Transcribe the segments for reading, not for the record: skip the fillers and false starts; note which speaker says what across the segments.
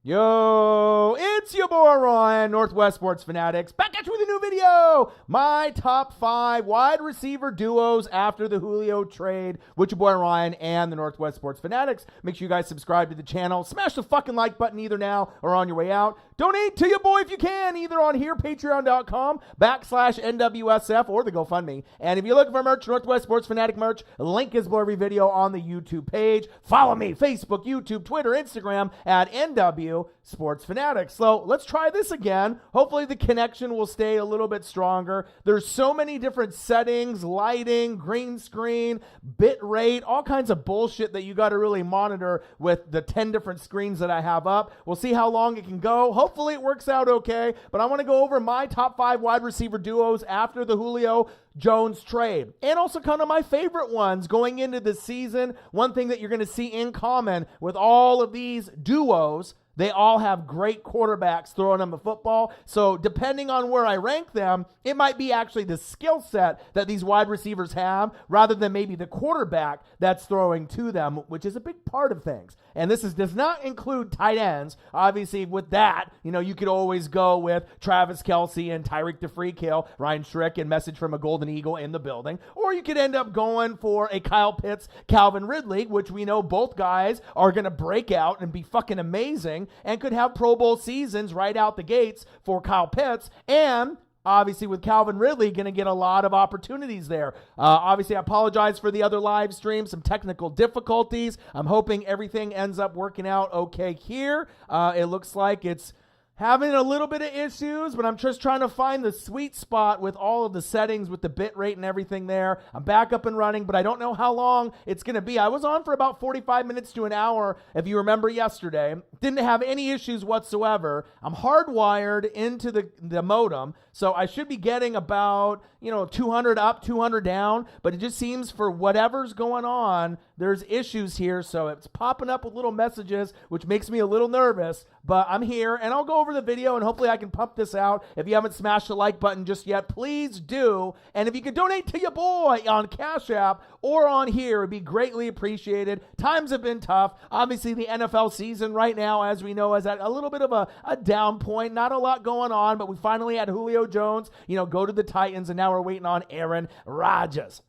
Speaker 1: Yo, it's your boy Ryan, Northwest Sports Fanatics, back at you with a new video. My top 5 wide receiver duos after the Julio trade with your boy Ryan and the Northwest Sports Fanatics. Make sure you guys subscribe to the channel. Smash the fucking like button either now or on your way out. Donate to your boy if you can, either on here, patreon.com/NWSF or the GoFundMe. And if you're looking for merch, Northwest Sports Fanatic merch, link is below every video on the YouTube page. Follow me, Facebook, YouTube, Twitter, Instagram at NW Sports Fanatics. So let's try this again. Hopefully the connection will stay a little bit stronger. There's so many different settings, lighting, green screen, bit rate, all kinds of bullshit that you got to really monitor with the 10 different screens that I have up. We'll see how long it can go. Hopefully it works out okay, but I want to go over my top 5 wide receiver duos after the Julio Jones trade, and also kind of my favorite ones going into the season. One thing that you're going to see in common with all of these duos, they all have great quarterbacks throwing them the football. So depending on where I rank them, it might be actually the skill set that these wide receivers have rather than maybe the quarterback that's throwing to them, which is a big part of things. And this does not include tight ends. Obviously, with that, you could always go with Travis Kelce and Tyreek the Freak Hill, Ryan Schrick, and message from a Golden Eagle in the building. Or you could end up going for a Kyle Pitts, Calvin Ridley, which we know both guys are going to break out and be fucking amazing and could have Pro Bowl seasons right out the gates for Kyle Pitts, and obviously with Calvin Ridley going to get a lot of opportunities there. Obviously, I apologize for the other live stream, some technical difficulties. I'm hoping everything ends up working out okay here. It looks like it's having a little bit of issues, but I'm just trying to find the sweet spot with all of the settings with the bit rate and everything there. I'm back up and running, but I don't know how long it's going to be. I was on for about 45 minutes to an hour, if you remember yesterday. Didn't have any issues whatsoever. I'm hardwired into the modem, so I should be getting about 200 up, 200 down, but it just seems for whatever's going on, there's issues here, so it's popping up with little messages, which makes me a little nervous, but I'm here, and I'll go over the video, and hopefully I can pump this out. If you haven't smashed the like button just yet, please do, and if you could donate to your boy on Cash App or on here, it'd be greatly appreciated. Times have been tough. Obviously, the NFL season right now, as we know, is at a little bit of a down point. Not a lot going on, but we finally had Julio Jones, go to the Titans, and now we're waiting on Aaron Rodgers.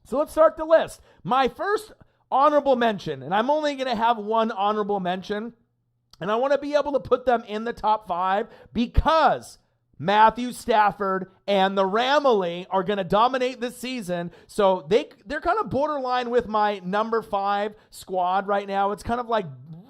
Speaker 1: So let's start the list. My first honorable mention, and I'm only going to have one honorable mention, and I want to be able to put them in the top 5 because Matthew Stafford and the Ramily are going to dominate this season. So they're kind of borderline with my number 5 squad right now. It's kind of like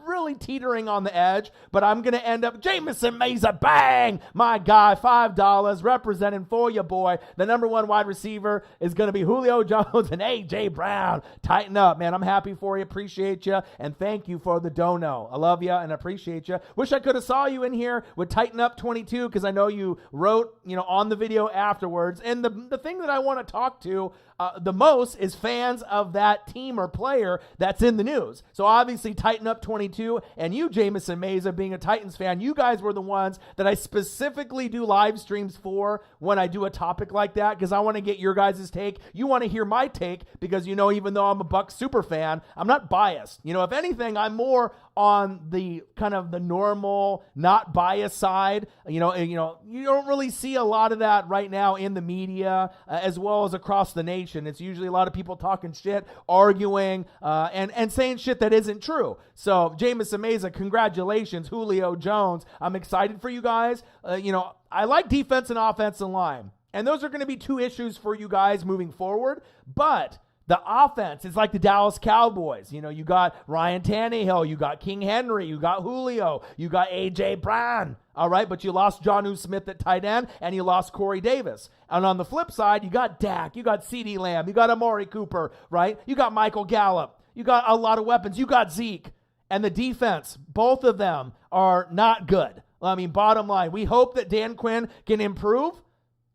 Speaker 1: really teetering on the edge, but I'm going to end up Jamison Mesa, bang! My guy, $5 representing for your boy. The number 1 wide receiver is going to be Julio Jones and A.J. Brown. Tighten up, man. I'm happy for you. Appreciate you, and thank you for the dono. I love you and appreciate you. Wish I could have saw you in here with Tighten Up 22 because I know you wrote, on the video afterwards. And the thing that I want to talk to the most is fans of that team or player that's in the news. So obviously Tighten Up 22 and you, Jamison Mesa, being a Titans fan, you guys were the ones that I specifically do live streams for when I do a topic like that because I want to get your guys' take. You want to hear my take because even though I'm a Bucs super fan, I'm not biased. If anything, I'm more on the kind of the normal, not biased side. You don't really see a lot of that right now in the media as well as across the nation. It's usually a lot of people talking shit, arguing, and saying shit that isn't true. So, Jamison Mesa, congratulations. Julio Jones, I'm excited for you guys. I like defense and offensive line, and those are going to be 2 issues for you guys moving forward, but the offense is like the Dallas Cowboys. You got Ryan Tannehill, you got King Henry, you got Julio, you got A.J. Brown. All right, but you lost Jonnu Smith at tight end, and you lost Corey Davis. And on the flip side, you got Dak, you got CeeDee Lamb, you got Amari Cooper, right? You got Michael Gallup. You got a lot of weapons. You got Zeke. And the defense, both of them are not good. Bottom line, we hope that Dan Quinn can improve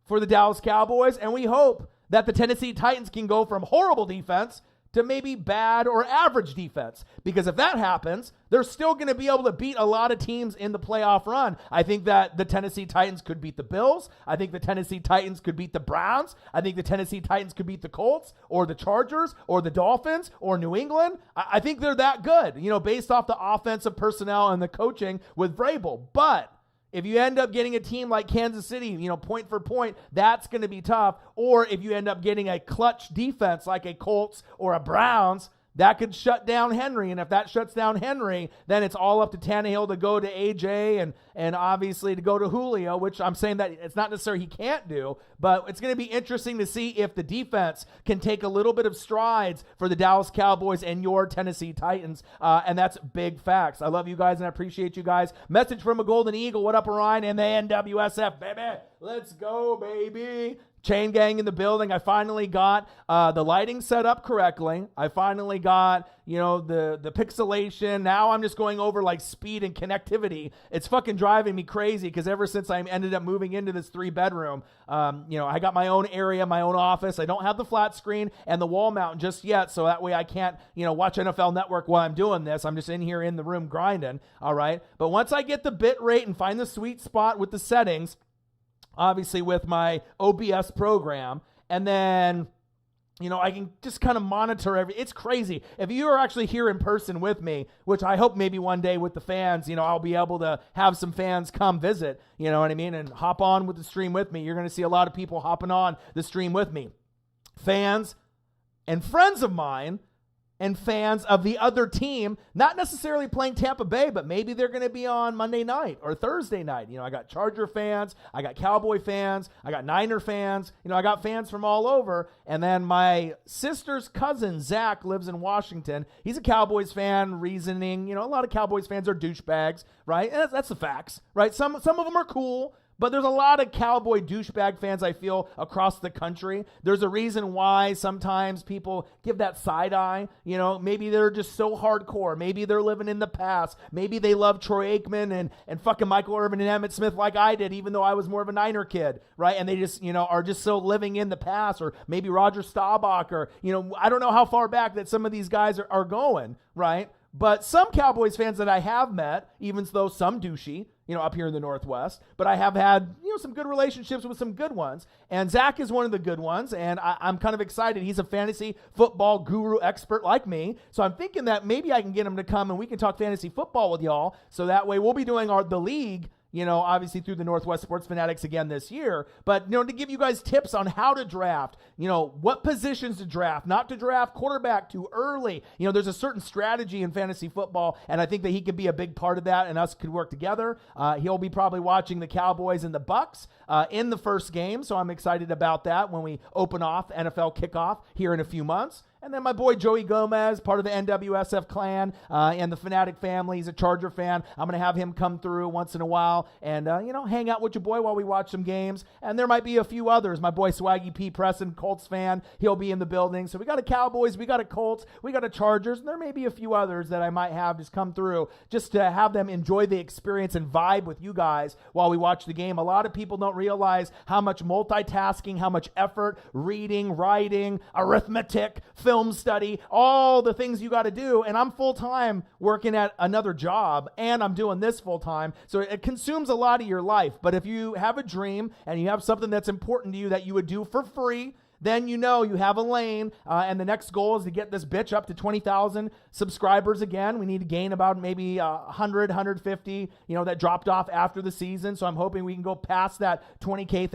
Speaker 1: for the Dallas Cowboys, and we hope that the Tennessee Titans can go from horrible defense to maybe bad or average defense. Because if that happens, they're still going to be able to beat a lot of teams in the playoff run. I think that the Tennessee Titans could beat the Bills. I think the Tennessee Titans could beat the Browns. I think the Tennessee Titans could beat the Colts or the Chargers or the Dolphins or New England. I think they're that good, based off the offensive personnel and the coaching with Vrabel. But if you end up getting a team like Kansas City, point for point, that's going to be tough. Or if you end up getting a clutch defense like a Colts or a Browns, that could shut down Henry. And if that shuts down Henry, then it's all up to Tannehill to go to AJ and obviously to go to Julio, which I'm saying that it's not necessarily he can't do, but it's going to be interesting to see if the defense can take a little bit of strides for the Dallas Cowboys and your Tennessee Titans. And that's big facts. I love you guys and I appreciate you guys. Message from a Golden Eagle. What up, Orion and the NWSF, baby? Let's go, baby. Chain gang in the building. I finally got the lighting set up correctly. I finally got, the pixelation. Now I'm just going over like speed and connectivity. It's fucking driving me crazy because ever since I ended up moving into this 3-bedroom, I got my own area, my own office. I don't have the flat screen and the wall mount just yet, so that way I can't, watch NFL Network while I'm doing this. I'm just in here in the room grinding, all right? But once I get the bit rate and find the sweet spot with the settings, obviously with my OBS program, and then, I can just kind of monitor it's crazy. If you are actually here in person with me, which I hope maybe one day with the fans, I'll be able to have some fans come visit, you know what I mean, and hop on with the stream with me. You're going to see a lot of people hopping on the stream with me. Fans and friends of mine and fans of the other team, not necessarily playing Tampa Bay, but maybe they're going to be on Monday night or Thursday night. I got Charger fans, I got Cowboy fans, I got Niner fans, I got fans from all over. And then my sister's cousin, Zach, lives in Washington. He's a Cowboys fan, reasoning, a lot of Cowboys fans are douchebags, right? And that's the facts, right? Some of them are cool, but there's a lot of Cowboy douchebag fans, I feel, across the country. There's a reason why sometimes people give that side eye. Maybe they're just so hardcore. Maybe they're living in the past. Maybe they love Troy Aikman and fucking Michael Irvin and Emmitt Smith like I did, even though I was more of a Niner kid, right? And they just, are just so living in the past. Or maybe Roger Staubach or, I don't know how far back that some of these guys are going, right? But some Cowboys fans that I have met, even though some douchey, up here in the Northwest, but I have had, some good relationships with some good ones. And Zach is one of the good ones. And I'm kind of excited. He's a fantasy football guru expert like me. So I'm thinking that maybe I can get him to come and we can talk fantasy football with y'all. So that way we'll be doing the league, obviously through the Northwest Sports Fanatics again this year. But, to give you guys tips on how to draft, what positions to draft, not to draft quarterback too early. There's a certain strategy in fantasy football, and I think that he could be a big part of that, and us could work together. He'll be probably watching the Cowboys and the Bucks in the first game, so I'm excited about that when we open off NFL kickoff here in a few months. And then my boy Joey Gomez, part of the NWSF clan and the Fanatic family. He's a Charger fan. I'm going to have him come through once in a while and, hang out with your boy while we watch some games. And there might be a few others. My boy Swaggy P. Preston, Colts fan. He'll be in the building. So we got a Cowboys, we got a Colts, we got a Chargers, and there may be a few others that I might have just come through just to have them enjoy the experience and vibe with you guys while we watch the game. A lot of people don't realize how much multitasking, how much effort, reading, writing, arithmetic, film study, all the things you got to do. And I'm full-time working at another job and I'm doing this full-time. So it consumes a lot of your life. But if you have a dream and you have something that's important to you that you would do for free, then you have a lane, and the next goal is to get this bitch up to 20,000 subscribers again. We need to gain about maybe 100, 150, that dropped off after the season. So I'm hoping we can go past that 20K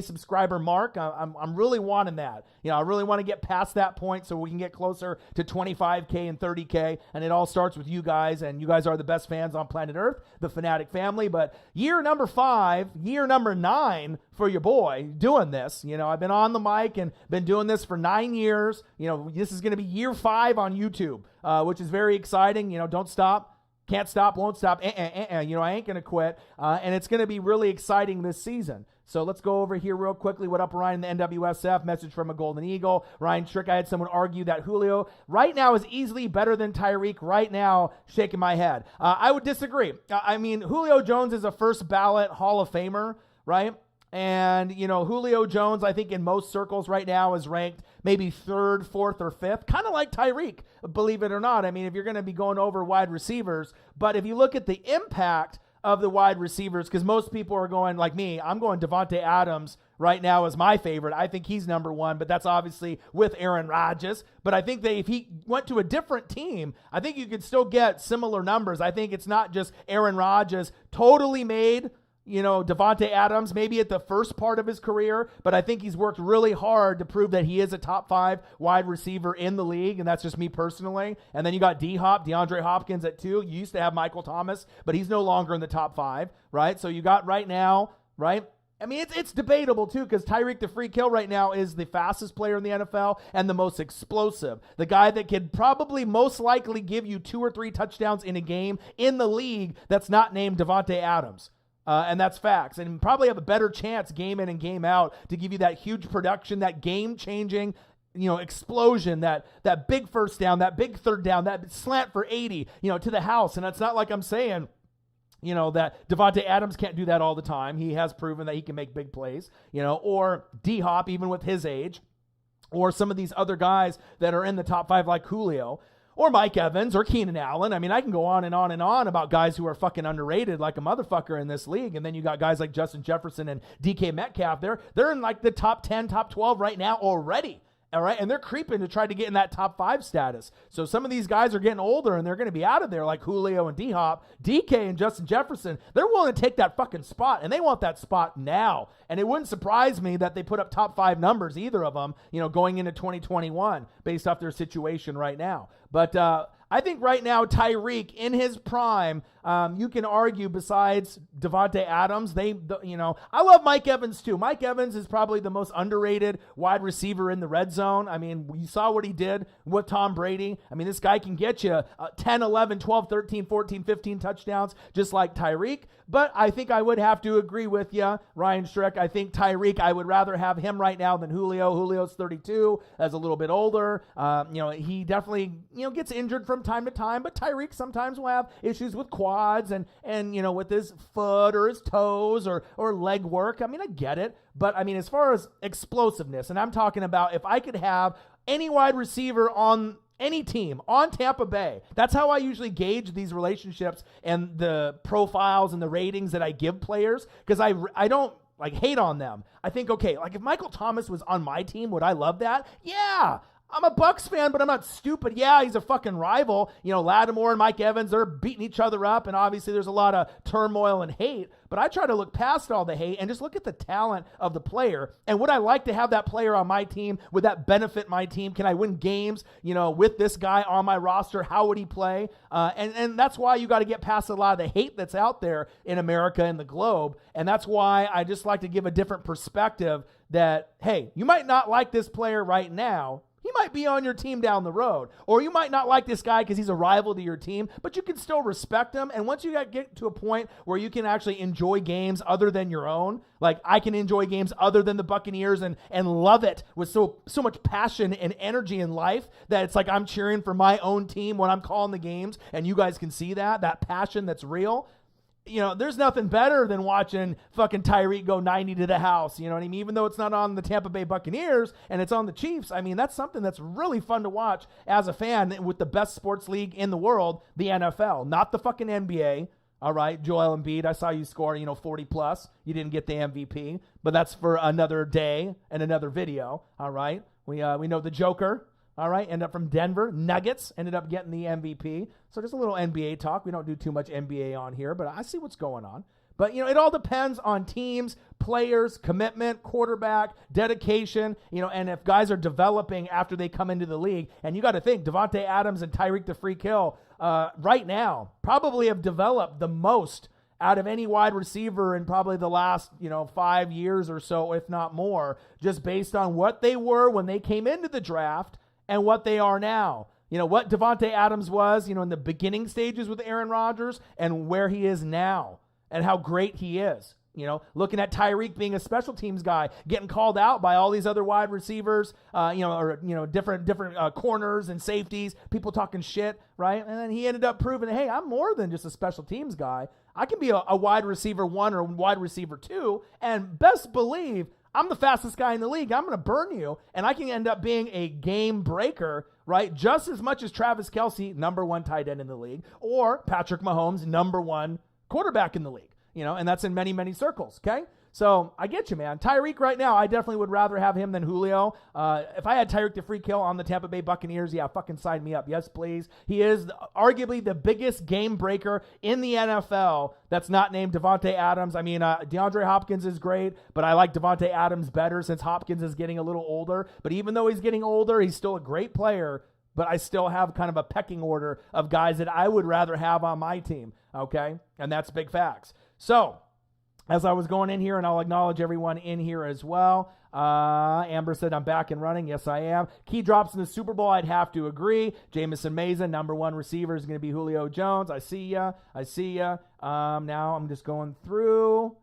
Speaker 1: subscriber mark. I'm really wanting that. I really want to get past that point so we can get closer to 25K and 30K, and it all starts with you guys, and you guys are the best fans on planet Earth, the Fanatic family. But year number 5, year number 9 for your boy doing this. I've been on the mic and been doing this for 9 years. This is going to be year 5 on YouTube, which is very exciting. Don't stop. Can't stop, won't stop. I ain't going to quit. And it's going to be really exciting this season. So let's go over here real quickly. What up, Ryan, the NWSF? Message from a Golden Eagle. Ryan Strick, I had someone argue that Julio right now is easily better than Tyreek right now, shaking my head. I would disagree. Julio Jones is a first ballot Hall of Famer, right? And, Julio Jones, I think in most circles right now is ranked maybe 3rd, 4th, or 5th, kind of like Tyreek, believe it or not. I mean, if you're going to be going over wide receivers, but if you look at the impact of the wide receivers, because most people are going like me, I'm going Davante Adams right now as my favorite. I think he's number 1, but that's obviously with Aaron Rodgers. But I think that if he went to a different team, I think you could still get similar numbers. I think it's not just Aaron Rodgers totally made Davante Adams maybe at the first part of his career, but I think he's worked really hard to prove that he is a top 5 wide receiver in the league, and that's just me personally. And then you got DeAndre Hopkins at 2. You used to have Michael Thomas, but he's no longer in the top 5, right? So you got right now, right? I mean, it's debatable, too, because Tyreek the Freak Hill right now is the fastest player in the NFL and the most explosive. The guy that could probably most likely give you 2 or 3 touchdowns in a game in the league that's not named Davante Adams. And that's facts. And probably have a better chance game in and game out to give you that huge production, that game-changing, explosion, that big first down, that big third down, that slant for 80, to the house. And it's not like I'm saying, that Davante Adams can't do that all the time. He has proven that he can make big plays, or D-Hop, even with his age, or some of these other guys that are in the top 5 like Julio. Or Mike Evans or Keenan Allen. I mean, I can go on and on and on about guys who are fucking underrated like a motherfucker in this league. And then you got guys like Justin Jefferson and DK Metcalf. They're in like the top 10, top 12 right now already. All right, and they're creeping to try to get in that top 5 status. So some of these guys are getting older, and they're going to be out of there, like Julio and D-Hop. DK and Justin Jefferson, they're willing to take that fucking spot, and they want that spot now. And it wouldn't surprise me that they put up top 5 numbers, either of them, going into 2021, based off their situation right now. But I think right now, Tyreek, in his prime, you can argue besides Davante Adams, I love Mike Evans too. Mike Evans is probably the most underrated wide receiver in the red zone. I mean, you saw what he did with Tom Brady. I mean, this guy can get you 10, 11, 12, 13, 14, 15 touchdowns, just like Tyreek. But I think I would have to agree with you, Ryan Strick. I think Tyreek, I would rather have him right now than Julio. Julio's 32, as a little bit older. He definitely, gets injured from time to time, but Tyreek sometimes will have issues with quads and with his foot or his toes or leg work. I mean, I get it. But, I mean, as far as explosiveness, and I'm talking about if I could have any wide receiver on any team on Tampa Bay. That's how I usually gauge these relationships and the profiles and the ratings that I give players, because I don't hate on them. I think, okay, like if Michael Thomas was on my team, would I love that? Yeah. I'm a Bucs fan, but I'm not stupid. Yeah, he's a fucking rival. Lattimore and Mike Evans, they're beating each other up, and obviously there's a lot of turmoil and hate. But I try to look past all the hate and just look at the talent of the player. And would I like to have that player on my team? Would that benefit my team? Can I win games, with this guy on my roster? How would he play? And that's why you got to get past a lot of the hate that's out there in America and the globe. And that's why I just like to give a different perspective that, hey, you might not like this player right now. He might be on your team down the road. Or you might not like this guy because he's a rival to your team, but you can still respect him. And once you get to a point where you can actually enjoy games other than your own, like I can enjoy games other than the Buccaneers and love it with so much passion and energy in life that it's like I'm cheering for my own team when I'm calling the games, and you guys can see that passion that's real. There's nothing better than watching fucking Tyreek go 90 to the house. You know what I mean? Even though it's not on the Tampa Bay Buccaneers and it's on the Chiefs, I mean, that's something that's really fun to watch as a fan with the best sports league in the world, the NFL, not the fucking NBA. All right, Joel Embiid, I saw you score, 40 plus. You didn't get the MVP, but that's for another day and another video. All right, we know the Joker. All right, ended up from Denver Nuggets, ended up getting the MVP. So just a little NBA talk. We don't do too much NBA on here, but I see what's going on. But, it all depends on teams, players, commitment, quarterback, dedication, and if guys are developing after they come into the league. And you got to think, Davante Adams and Tyreek the Freak Hill right now probably have developed the most out of any wide receiver in probably the last, 5 years or so, if not more, just based on what they were when they came into the draft and what they are now. What Davante Adams was, in the beginning stages with Aaron Rodgers and where he is now and how great he is. Looking at Tyreek being a special teams guy, getting called out by all these other wide receivers, different corners and safeties, people talking shit, right? And then he ended up proving, hey, I'm more than just a special teams guy. I can be a wide receiver 1 or wide receiver 2, and best believe I'm the fastest guy in the league. I'm going to burn you, and I can end up being a game breaker, right? Just as much as Travis Kelce, number 1 tight end in the league, or Patrick Mahomes, number 1 quarterback in the league, and that's in many, many circles, okay? So I get you, man. Tyreek right now, I definitely would rather have him than Julio. If I had Tyreek the free kill on the Tampa Bay Buccaneers, yeah, fucking sign me up. Yes, please. He is arguably the biggest game breaker in the NFL that's not named Devontae Adams. I mean, DeAndre Hopkins is great, but I like Devontae Adams better since Hopkins is getting a little older. But even though he's getting older, he's still a great player. But I still have kind of a pecking order of guys that I would rather have on my team, okay? And that's big facts. So, as I was going in here, and I'll acknowledge everyone in here as well. Amber said, I'm back and running. Yes, I am. Key drops in the Super Bowl, I'd have to agree. Jamison Mason, number 1 receiver, is going to be Julio Jones. I see ya. Now I'm just going through.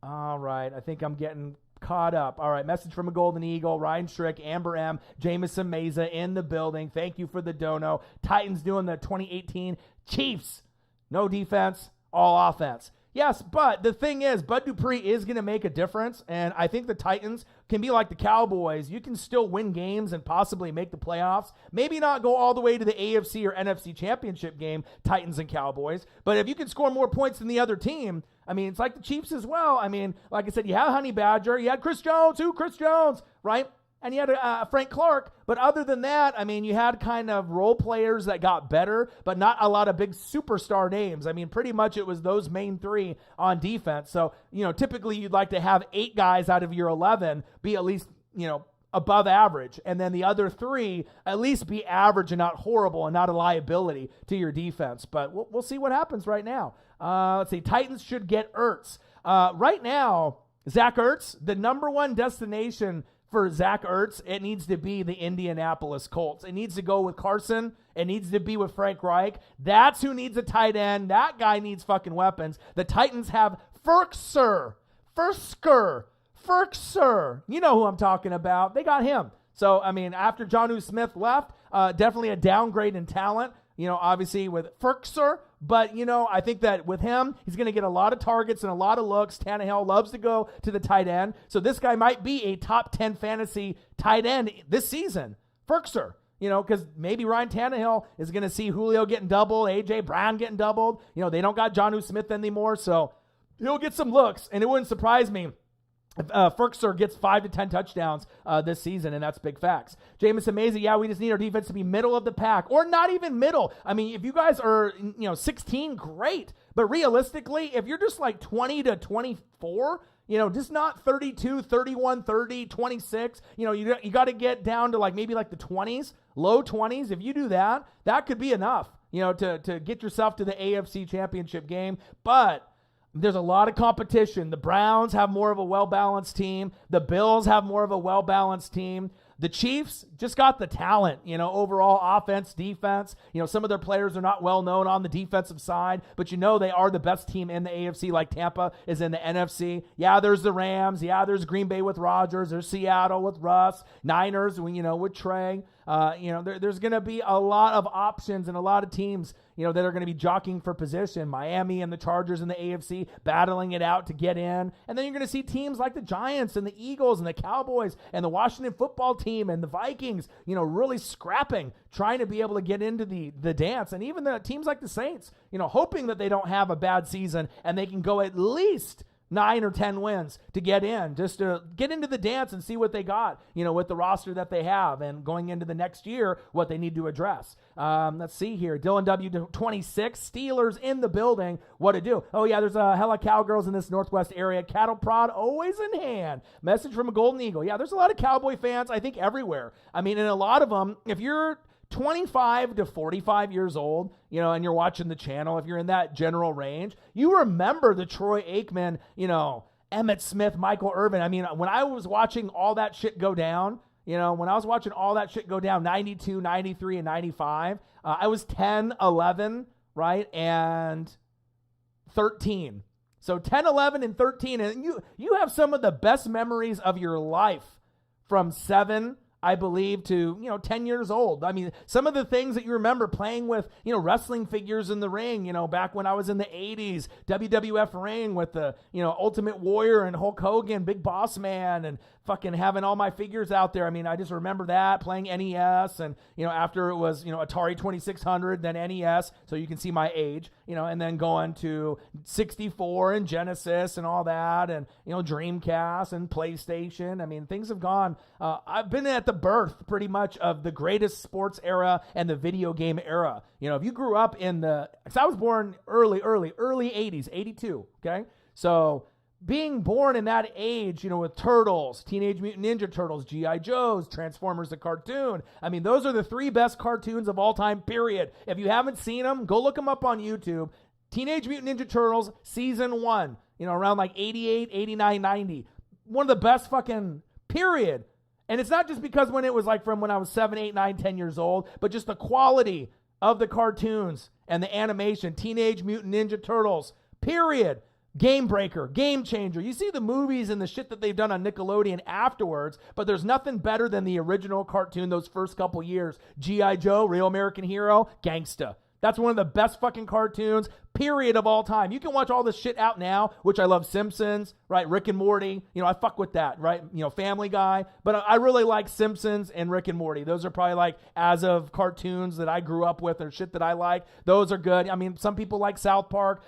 Speaker 1: All right. I think I'm getting caught up. All right. Message from a Golden Eagle. Ryan Strick, Amber M, Jamison Meza in the building. Thank you for the dono. Titans doing the 2018 Chiefs. No defense, all offense. Yes, but the thing is, Bud Dupree is going to make a difference, and I think the Titans can be like the Cowboys. You can still win games and possibly make the playoffs. Maybe not go all the way to the AFC or NFC championship game, Titans and Cowboys, but if you can score more points than the other team, I mean, it's like the Chiefs as well. I mean, like I said, you have Honey Badger, you had Chris Jones, right? And you had Frank Clark, but other than that, I mean, you had kind of role players that got better, but not a lot of big superstar names. I mean, pretty much it was those main 3 on defense. So, typically you'd like to have 8 guys out of your 11 be at least, above average, and then the other 3 at least be average and not horrible and not a liability to your defense. But we'll see what happens right now. Let's see. Titans should get Ertz. Right now, Zach Ertz, the number 1 destination for Zach Ertz, it needs to be the Indianapolis Colts. It needs to go with Carson. It needs to be with Frank Reich. That's who needs a tight end. That guy needs fucking weapons. The Titans have Ferkser. You know who I'm talking about. They got him. So, I mean, after Jonnu Smith left, definitely a downgrade in talent, obviously with Ferkser. But, I think that with him, he's going to get a lot of targets and a lot of looks. Tannehill loves to go to the tight end. So this guy might be a top 10 fantasy tight end this season. Ferkser, because maybe Ryan Tannehill is going to see Julio getting doubled, A.J. Brown getting doubled. They don't got Jonnu Smith anymore, so he'll get some looks. And it wouldn't surprise me if Ferkser gets 5 to 10 touchdowns this season, and that's big facts. Jamison Meza, yeah, we just need our defense to be middle of the pack, or not even middle. I mean, if you guys are 16, great. But realistically, if you're just like 20 to 24, just not 32, 31, 30, 26, you got to get down to maybe the 20s, low 20s. If you do that, that could be enough, to get yourself to the AFC championship game. But there's a lot of competition. The Browns have more of a well-balanced team. The Bills have more of a well-balanced team. The Chiefs just got the talent, overall offense, defense. Some of their players are not well known on the defensive side, but they are the best team in the AFC, like Tampa is in the NFC. Yeah, there's the Rams. Yeah, there's Green Bay with Rodgers. There's Seattle with Russ. Niners, with Trey. There's going to be a lot of options and a lot of teams, that are going to be jockeying for position. Miami and the Chargers in the AFC battling it out to get in. And then you're going to see teams like the Giants and the Eagles and the Cowboys and the Washington football team and the Vikings, really scrapping, trying to be able to get into the dance. And even the teams like the Saints, hoping that they don't have a bad season and they can go at least 9 or 10 wins to get in, just to get into the dance and see what they got, with the roster that they have, and going into the next year, what they need to address. Let's see here. Dylan W. 26, Steelers in the building. What to do? Oh, yeah, there's a hella cowgirls in this Northwest area. Cattle prod always in hand. Message from a Golden Eagle. Yeah, there's a lot of Cowboy fans, I think, everywhere. I mean, and a lot of them, if you're 25 to 45 years old, and you're watching the channel, if you're in that general range, you remember the Troy Aikman, Emmitt Smith, Michael Irvin. I mean, when I was watching all that shit go down, 92, 93, and 95, I was 10, 11, right, and 13. So 10, 11, and 13, and you have some of the best memories of your life from 7, I believe, to 10 years old. I mean, some of the things that you remember playing with, wrestling figures in the ring, back when I was in the 80s, WWF ring with the, Ultimate Warrior and Hulk Hogan, Big Boss Man, and fucking having all my figures out there. I mean, I just remember that, playing NES, and, after it was, Atari 2600, then NES, so you can see my age, and then going to 64 and Genesis and all that, and, Dreamcast and PlayStation. I mean, things have gone. I've been at the birth pretty much of the greatest sports era and the video game era. If you grew up because I was born early 80s, 82, okay? So being born in that age, with Turtles, Teenage Mutant Ninja Turtles, G.I. Joes, Transformers the cartoon. I mean, those are the 3 best cartoons of all time, period. If you haven't seen them, go look them up on YouTube. Teenage Mutant Ninja Turtles, season 1, around like 88, 89, 90. One of the best fucking, period. And it's not just because when it was like from when I was 7, 8, 9, 10 years old, but just the quality of the cartoons and the animation. Teenage Mutant Ninja Turtles, period. Game breaker, game changer. You see the movies and the shit that they've done on Nickelodeon afterwards, but there's nothing better than the original cartoon those first couple years. G.I. Joe, Real American Hero, gangsta. That's one of the best fucking cartoons, period, of all time. You can watch all this shit out now, which I love. Simpsons, right? Rick and Morty. I fuck with that, right? Family Guy. But I really like Simpsons and Rick and Morty. Those are probably like, as of cartoons that I grew up with or shit that I like. Those are good. I mean, some people like South Park.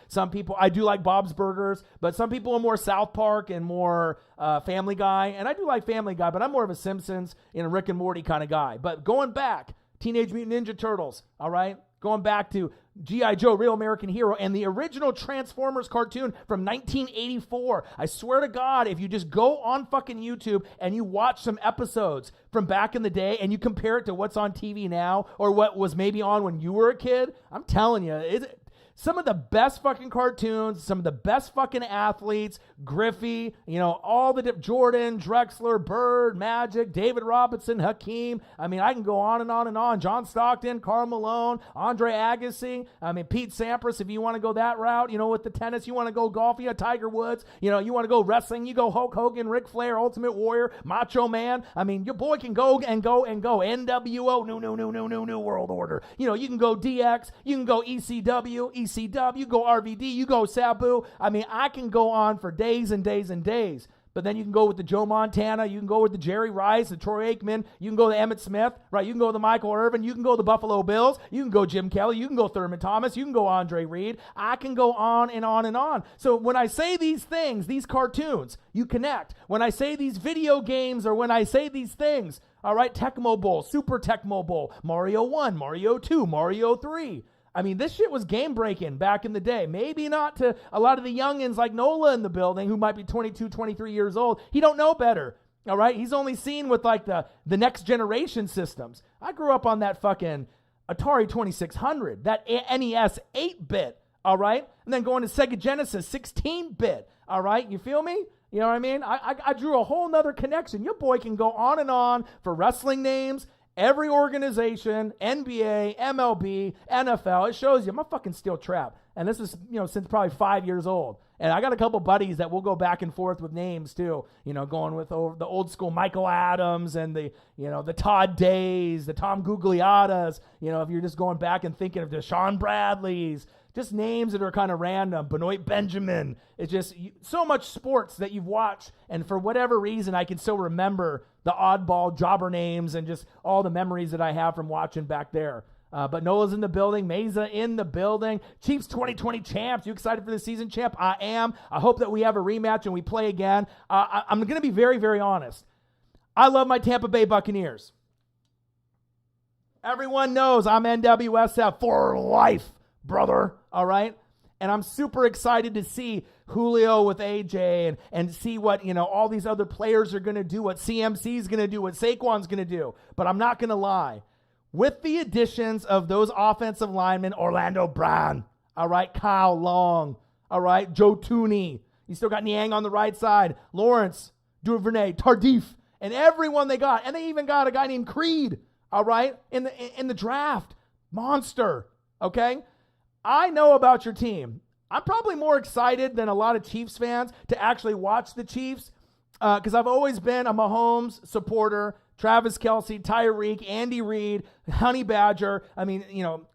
Speaker 1: I do like Bob's Burgers. But some people are more South Park and more Family Guy. And I do like Family Guy, but I'm more of a Simpsons and a Rick and Morty kind of guy. But going back, Teenage Mutant Ninja Turtles, all right? Going back to G.I. Joe, Real American Hero, and the original Transformers cartoon from 1984. I swear to God, if you just go on fucking YouTube and you watch some episodes from back in the day and you compare it to what's on TV now or what was maybe on when you were a kid, I'm telling you, some of the best fucking cartoons, some of the best fucking athletes, Griffey, all the Jordan, Drexler, Bird, Magic, David Robinson, Hakeem. I mean, I can go on and on and on. John Stockton, Karl Malone, Andre Agassi. I mean, Pete Sampras, if you want to go that route, with the tennis, you want to go golf, Tiger Woods, you want to go wrestling, you go Hulk Hogan, Ric Flair, Ultimate Warrior, Macho Man. I mean, your boy can go and go and go. NWO, new world order. You can go DX, you can go ECW, you go RVD, you go Sabu. I mean, I can go on for days and days and days. But then you can go with the Joe Montana, you can go with the Jerry Rice, the Troy Aikman, you can go to Emmitt Smith, right? You can go to Michael Irvin, you can go to the Buffalo Bills, you can go Jim Kelly, you can go Thurman Thomas, you can go Andre Reed. I can go on and on and on. So when I say these things, these cartoons, you connect. When I say these video games or when I say these things, all right, Tecmo Bowl, Super Tecmo Bowl, Mario 1, Mario 2, Mario 3. I mean, this shit was game-breaking back in the day. Maybe not to a lot of the youngins like Nola in the building who might be 22, 23 years old. He don't know better, all right? He's only seen with, like, the next generation systems. I grew up on that fucking Atari 2600, that NES 8-bit, all right? And then going to Sega Genesis 16-bit, all right? You feel me? You know what I mean? I drew a whole nother connection. Your boy can go on and on for wrestling names, every organization, NBA, MLB, NFL. It shows you I'm a fucking steel trap. And this is, since probably 5 years old. And I got a couple buddies that will go back and forth with names too. Going with the old school Michael Adams and the Todd Days, the Tom Gugliotas. If you're just going back and thinking of the Sean Bradleys, just names that are kind of random. Benoit Benjamin. It's just so much sports that you've watched. And for whatever reason, I can still remember the oddball jobber names and just all the memories that I have from watching back there. But Nola's in the building. Mesa in the building. Chiefs 2020 champs. You excited for the season, champ? I am. I hope that we have a rematch and we play again. I'm going to be very, very honest. I love my Tampa Bay Buccaneers. Everyone knows I'm NWSF for life, brother. All right? And I'm super excited to see Julio with AJ and see what, all these other players are going to do, what CMC's going to do, what Saquon's going to do. But I'm not going to lie. With the additions of those offensive linemen, Orlando Brown, all right, Kyle Long, all right, Joe Tooney. You still got Niang on the right side, Lawrence, Duvernay, Tardif, and everyone they got. And they even got a guy named Creed, all right, in the draft. Monster, okay? I know about your team. I'm probably more excited than a lot of Chiefs fans to actually watch the Chiefs because I've always been a Mahomes supporter. Travis Kelce, Tyreek, Andy Reid, Honey Badger. I mean,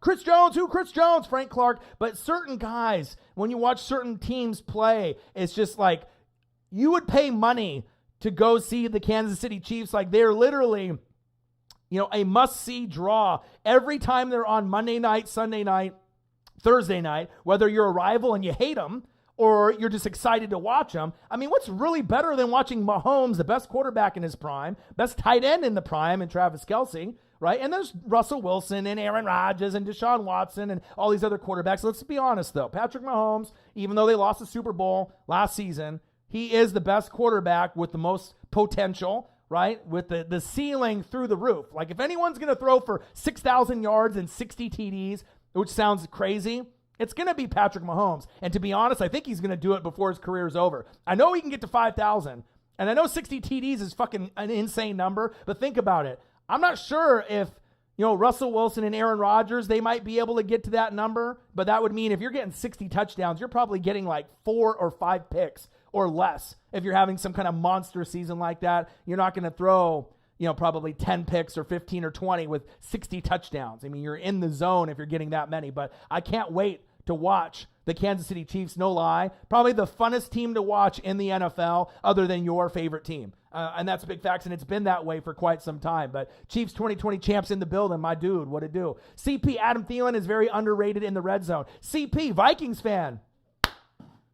Speaker 1: Chris Jones, Chris Jones, Frank Clark. But certain guys, when you watch certain teams play, it's just like you would pay money to go see the Kansas City Chiefs. Like they're literally, a must-see draw every time they're on Monday night, Sunday night, Thursday night, whether you're a rival and you hate them or you're just excited to watch them. I mean, what's really better than watching Mahomes, the best quarterback in his prime, best tight end in the prime, and Travis Kelce, right? And there's Russell Wilson and Aaron Rodgers and Deshaun Watson and all these other quarterbacks. Let's be honest, though. Patrick Mahomes, even though they lost the Super Bowl last season, he is the best quarterback with the most potential, right? With the ceiling through the roof. Like, if anyone's going to throw for 6,000 yards and 60 TDs, which sounds crazy, it's going to be Patrick Mahomes. And to be honest, I think he's going to do it before his career is over. I know he can get to 5,000, and I know 60 TDs is fucking an insane number, but think about it. I'm not sure if, Russell Wilson and Aaron Rodgers, they might be able to get to that number, but that would mean if you're getting 60 touchdowns, you're probably getting like 4 or 5 picks or less. If you're having some kind of monster season like that, you're not going to throw probably 10 picks or 15 or 20 with 60 touchdowns. I mean, you're in the zone if you're getting that many, but I can't wait to watch the Kansas City Chiefs, no lie. Probably the funnest team to watch in the NFL other than your favorite team. And that's big facts, and it's been that way for quite some time. But Chiefs 2020 champs in the building, my dude, what it do? CP, Adam Thielen is very underrated in the red zone. CP, Vikings fan.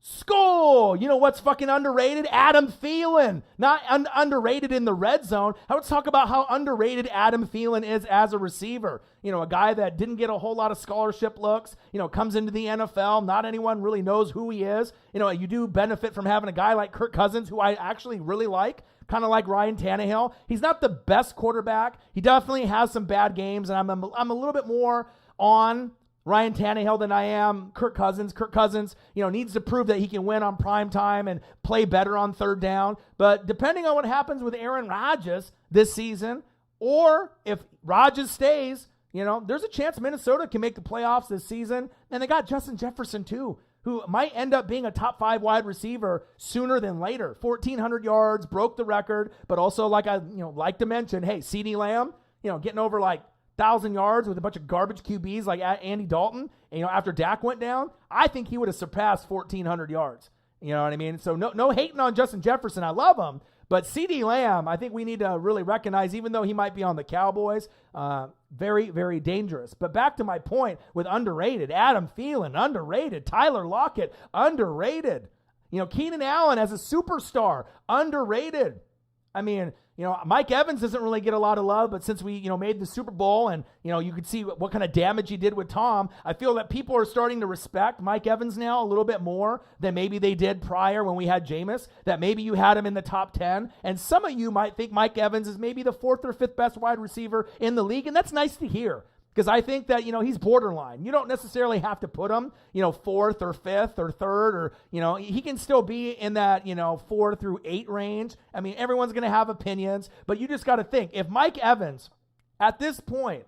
Speaker 1: Skull. You know what's fucking underrated? Adam Thielen. Not underrated in the red zone. Let's talk about how underrated Adam Thielen is as a receiver. A guy that didn't get a whole lot of scholarship looks, comes into the NFL. Not anyone really knows who he is. You do benefit from having a guy like Kirk Cousins, who I actually really like, kind of like Ryan Tannehill. He's not the best quarterback. He definitely has some bad games, and I'm a little bit more on Ryan Tannehill than I am Kirk Cousins. Kirk Cousins, needs to prove that he can win on prime time and play better on third down. But depending on what happens with Aaron Rodgers this season, or if Rodgers stays, there's a chance Minnesota can make the playoffs this season. And they got Justin Jefferson too, who might end up being a top 5 wide receiver sooner than later. 1,400 yards, broke the record, but also like I like to mention, hey, CeeDee Lamb, getting over like 1,000 yards with a bunch of garbage QBs like Andy Dalton. And, after Dak went down, I think he would have surpassed 1,400 yards. You know what I mean? So no hating on Justin Jefferson. I love him. But CeeDee Lamb, I think we need to really recognize, even though he might be on the Cowboys, very, very dangerous. But back to my point with underrated. Adam Thielen, underrated. Tyler Lockett, underrated. Keenan Allen as a superstar, underrated. I mean, Mike Evans doesn't really get a lot of love, but since we, made the Super Bowl and, you could see what kind of damage he did with Tom, I feel that people are starting to respect Mike Evans now a little bit more than maybe they did prior when we had Jameis, that maybe you had him in the top 10. And some of you might think Mike Evans is maybe the 4th or 5th best wide receiver in the league, and that's nice to hear. Because I think that, he's borderline. You don't necessarily have to put him, 4th or 5th or 3rd or, he can still be in that, 4 through 8 range. I mean, everyone's going to have opinions, but you just got to think, if Mike Evans at this point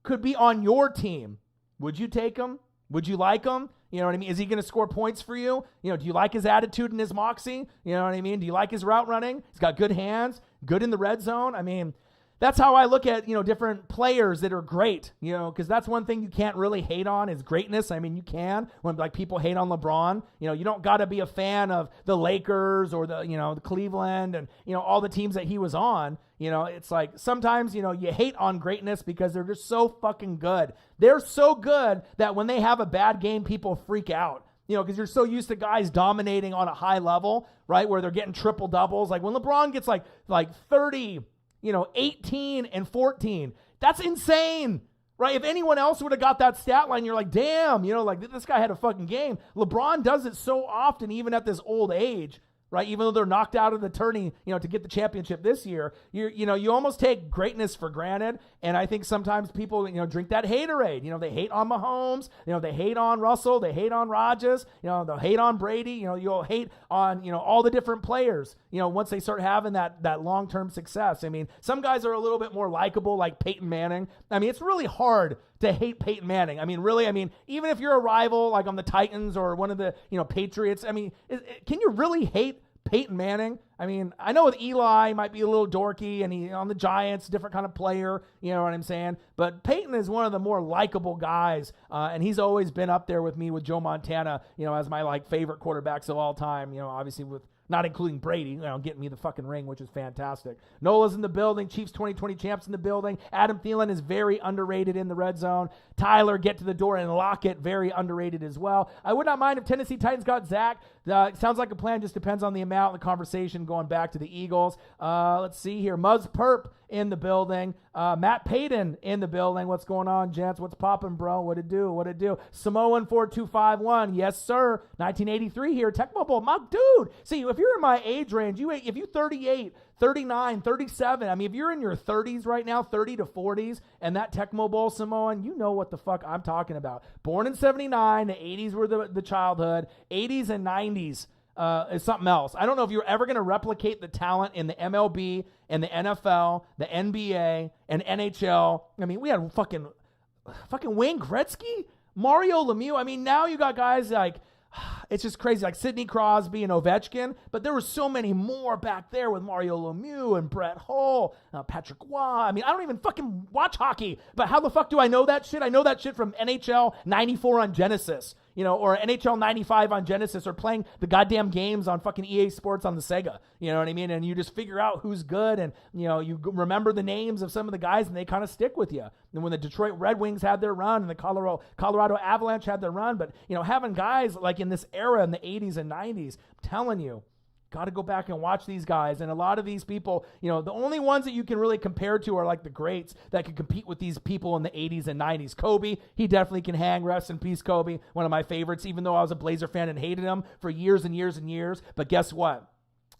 Speaker 1: could be on your team, would you take him? Would you like him? You know what I mean? Is he going to score points for you? Do you like his attitude and his moxie? You know what I mean? Do you like his route running? He's got good hands, good in the red zone. I mean, that's how I look at, different players that are great, because that's one thing you can't really hate on is greatness. I mean, you can when like people hate on LeBron, you don't got to be a fan of the Lakers or the Cleveland and, all the teams that he was on. It's like sometimes, you hate on greatness because they're just so fucking good. They're so good that when they have a bad game, people freak out. Because you're so used to guys dominating on a high level, right? Where they're getting triple doubles. Like when LeBron gets like 30, 18 and 14. That's insane, right? If anyone else would have got that stat line, you're like, damn, this guy had a fucking game. LeBron does it so often, even at this old age, right? Even though they're knocked out of the tourney, to get the championship this year, you almost take greatness for granted. And I think sometimes people, drink that haterade. They hate on Mahomes, they hate on Russell, they hate on Rodgers, they'll hate on Brady, you'll hate on, all the different players, once they start having that long-term success. I mean, some guys are a little bit more likable, like Peyton Manning. I mean, it's really hard to hate Peyton Manning. I mean, really, I mean, even if you're a rival like on the Titans or one of the, Patriots, I mean, can you really hate Peyton Manning? I mean, I know with Eli might be a little dorky, and he on the Giants, different kind of player, you know what I'm saying? But Peyton is one of the more likable guys, and he's always been up there with me with Joe Montana, as my like favorite quarterbacks of all time, obviously with not including Brady, getting me the fucking ring, which is fantastic. Nola's in the building. Chiefs 2020 champs in the building. Adam Thielen is very underrated in the red zone. Tyler, get to the door and lock it. Very underrated as well. I would not mind if Tennessee Titans got Zach. Sounds like a plan. Just depends on the amount of the conversation going back to the Eagles. Let's see here. Muzz Perp in the building. Matt Payton in the building. What's going on, gents? What's popping, bro? What it do? Samoan 4251. Yes, sir. 1983 here. Tecmo Bowl. My dude. See, if you're in my age range, if you 38, 39, 37, I mean, if you're in your 30s right now, 30 to 40s, and that Tecmo Bowl Samoan, you know what the fuck I'm talking about. Born in 79, the 80s were the childhood. 80s and 90s is something else. I don't know if you're ever going to replicate the talent in the MLB and the NFL, the NBA, and NHL. I mean, we had fucking Wayne Gretzky, Mario Lemieux. I mean, now you got guys like, it's just crazy, like Sidney Crosby and Ovechkin, but there were so many more back there with Mario Lemieux and Brett Hull, Patrick Waugh. I mean, I don't even fucking watch hockey, but how the fuck do I know that shit? I know that shit from NHL 94 on Genesis, or NHL 95 on Genesis, or playing the goddamn games on fucking EA Sports on the Sega, you know what I mean? And you just figure out who's good, and, you remember the names of some of the guys, and they kind of stick with you. And when the Detroit Red Wings had their run, and the Colorado Avalanche had their run, but, having guys like in this era in the 80s and 90s, I'm telling you, got to go back and watch these guys. And a lot of these people, the only ones that you can really compare to are like the greats that can compete with these people in the 80s and 90s. Kobe, he definitely can hang. Rest in peace, Kobe. One of my favorites, even though I was a Blazer fan and hated him for years and years and years. But guess what?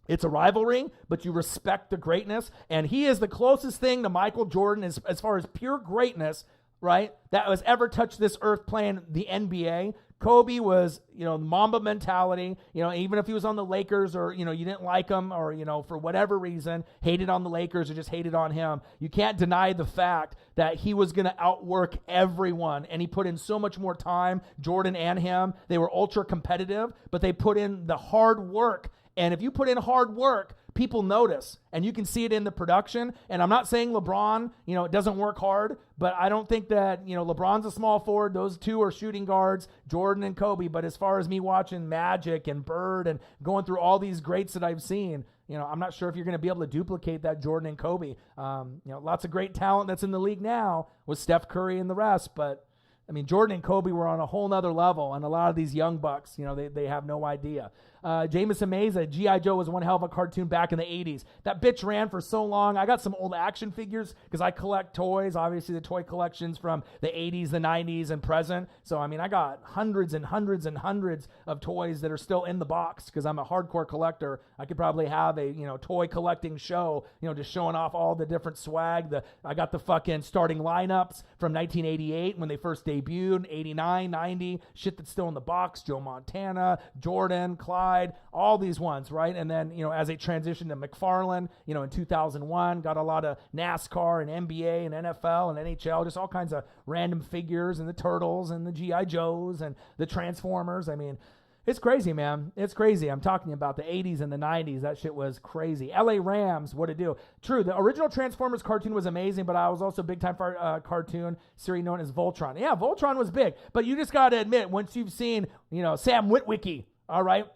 Speaker 1: It's a rivalry, but you respect the greatness. And he is the closest thing to Michael Jordan as far as pure greatness, right, that has ever touched this earth playing the NBA. Kobe was, Mamba mentality, even if he was on the Lakers or, you didn't like him or, for whatever reason, hated on the Lakers or just hated on him. You can't deny the fact that he was going to outwork everyone. And he put in so much more time, Jordan and him. They were ultra competitive, but they put in the hard work. And if you put in hard work, people notice, and you can see it in the production. And I'm not saying LeBron, it doesn't work hard, but I don't think that, LeBron's a small forward. Those two are shooting guards, Jordan and Kobe. But as far as me watching Magic and Bird and going through all these greats that I've seen, I'm not sure if you're going to be able to duplicate that Jordan and Kobe. Lots of great talent that's in the league now with Steph Curry and the rest, but I mean, Jordan and Kobe were on a whole nother level, and a lot of these young bucks, they have no idea. Jameson Meza, G.I. Joe was one hell of a cartoon back in the 80s. That bitch ran for so long. I got some old action figures because I collect toys, obviously the toy collections from the 80s, the 90s, and present. So, I mean, I got hundreds and hundreds and hundreds of toys that are still in the box because I'm a hardcore collector. I could probably have a, toy collecting show, just showing off all the different swag. I got the fucking starting lineups from 1988 when they first debuted, 89, 90, shit that's still in the box, Joe Montana, Jordan, Clyde, all these ones, right? And then, as they transitioned to McFarlane, in 2001, got a lot of NASCAR and NBA and NFL and NHL, just all kinds of random figures, and the Turtles and the G.I. Joes and the Transformers. I mean, it's crazy, man. It's crazy. I'm talking about the 80s and the 90s. That shit was crazy. LA Rams, what to do? True, the original Transformers cartoon was amazing, but I was also a big-time cartoon series known as Voltron. Yeah, Voltron was big, but you just got to admit, once you've seen, Sam Witwicky, all right,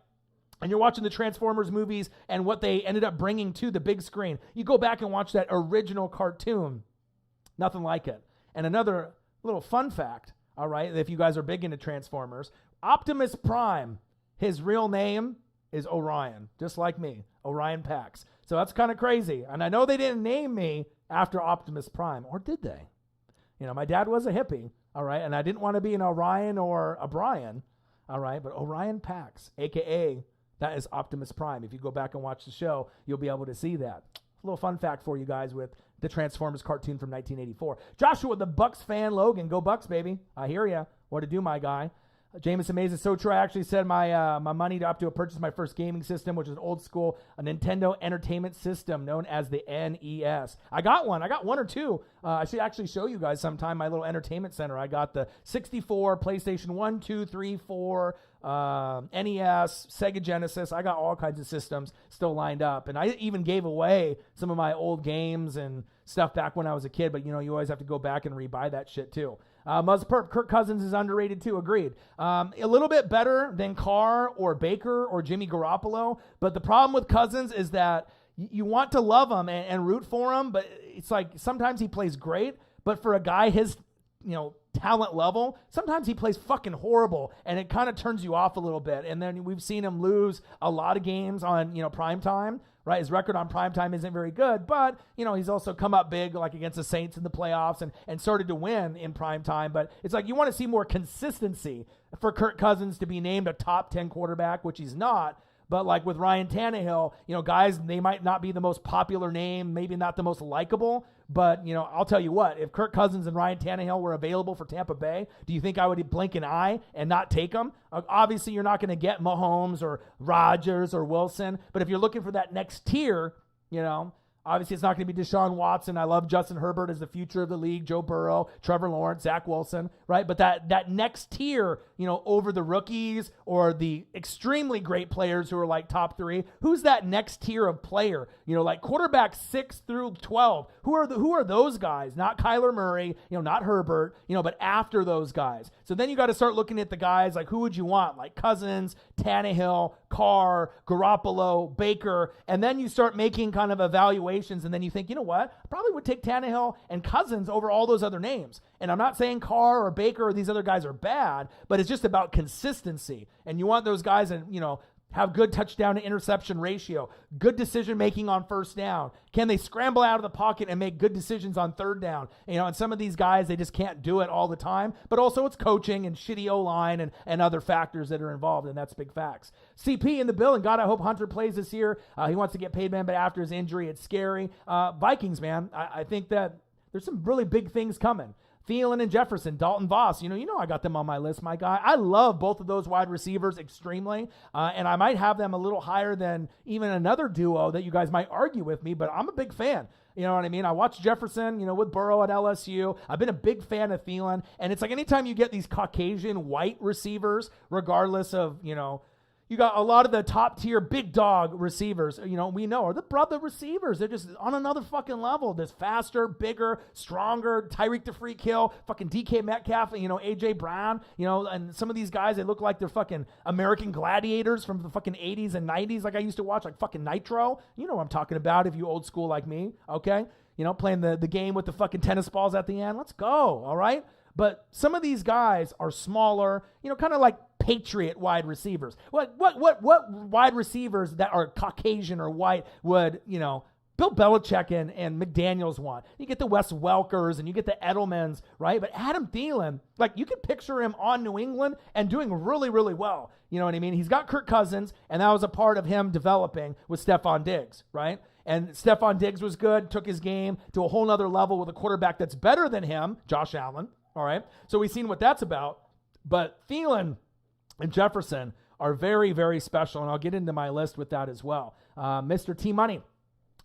Speaker 1: and you're watching the Transformers movies and what they ended up bringing to the big screen, you go back and watch that original cartoon, nothing like it. And another little fun fact, all right, if you guys are big into Transformers, Optimus Prime, his real name is Orion, just like me, Orion Pax. So that's kind of crazy. And I know they didn't name me after Optimus Prime, or did they? My dad was a hippie, all right, and I didn't want to be an Orion or a Brian, all right, but Orion Pax, a.k.a., that is Optimus Prime. If you go back and watch the show, you'll be able to see that. A little fun fact for you guys with the Transformers cartoon from 1984. Joshua, the Bucks fan, Logan. Go Bucks, baby. I hear ya. What to do, my guy. Jameson Mays is so true. I actually said my money up to purchase my first gaming system, which is old school, a Nintendo Entertainment System known as the NES. I got one. I got one or two. I should actually show you guys sometime my little entertainment center. I got the 64, PlayStation 1, 2, 3, 4, NES, Sega Genesis. I got all kinds of systems still lined up. And I even gave away some of my old games and stuff back when I was a kid. But, you always have to go back and rebuy that shit too. Muzzperp, Kirk Cousins is underrated too. Agreed. A little bit better than Carr or Baker or Jimmy Garoppolo. But the problem with Cousins is that you want to love him and root for him. But it's like sometimes he plays great. But for a guy his, talent level, sometimes he plays fucking horrible, and it kind of turns you off a little bit. And then we've seen him lose a lot of games on, prime time, right? His record on prime time isn't very good, but, he's also come up big, like against the Saints in the playoffs and started to win in prime time. But it's like you want to see more consistency for Kirk Cousins to be named a top 10 quarterback, which he's not. But like with Ryan Tannehill, guys, they might not be the most popular name, maybe not the most likable, but, I'll tell you what, if Kirk Cousins and Ryan Tannehill were available for Tampa Bay, do you think I would blink an eye and not take them? Obviously, you're not going to get Mahomes or Rodgers or Wilson, but if you're looking for that next tier, obviously it's not going to be Deshaun Watson. I love Justin Herbert as the future of the league, Joe Burrow, Trevor Lawrence, Zach Wilson, right? But that next tier, over the rookies or the extremely great players who are like top 3, who's that next tier of player? Like quarterback 6 through 12. Who are those guys? Not Kyler Murray, not Herbert, but after those guys. So then you got to start looking at the guys like who would you want? Like Cousins, Tannehill, Carr, Garoppolo, Baker, and then you start making kind of evaluations, and then you think, you know what? I probably would take Tannehill and Cousins over all those other names. And I'm not saying Carr or Baker or these other guys are bad, but it's just about consistency. And you want those guys that, have good touchdown to interception ratio, good decision making on first down. Can they scramble out of the pocket and make good decisions on third down? And some of these guys, they just can't do it all the time. But also it's coaching and shitty O-line and other factors that are involved, and that's big facts. CP in the building. God, I hope Hunter plays this year. He wants to get paid, man, but after his injury, it's scary. Vikings, man, I think that there's some really big things coming. Thielen and Jefferson, Dalton Voss, I got them on my list, my guy. I love both of those wide receivers extremely, and I might have them a little higher than even another duo that you guys might argue with me, but I'm a big fan. You know what I mean? I watched Jefferson, with Burrow at LSU. I've been a big fan of Thielen, and it's like anytime you get these Caucasian white receivers, regardless of, you got a lot of the top tier big dog receivers, we know are the brother receivers. They're just on another fucking level. There's faster, bigger, stronger, Tyreek the Freak Hill, fucking DK Metcalf, AJ Brown, and some of these guys, they look like they're fucking American gladiators from the fucking 80s and 90s. Like I used to watch like fucking Nitro. You know what I'm talking about if you old school like me. Okay. Playing the game with the fucking tennis balls at the end. Let's go. All right. But some of these guys are smaller, kind of like Patriot wide receivers. What wide receivers that are Caucasian or white would, Bill Belichick and McDaniels want? You get the Wes Welkers and you get the Edelmans, right? But Adam Thielen, like you can picture him on New England and doing really, really well. You know what I mean? He's got Kirk Cousins, and that was a part of him developing with Stephon Diggs, right? And Stephon Diggs was good, took his game to a whole nother level with a quarterback that's better than him, Josh Allen. All right. So we've seen what that's about. But Thielen and Jefferson are very, very special. And I'll get into my list with that as well. Mr. T Money.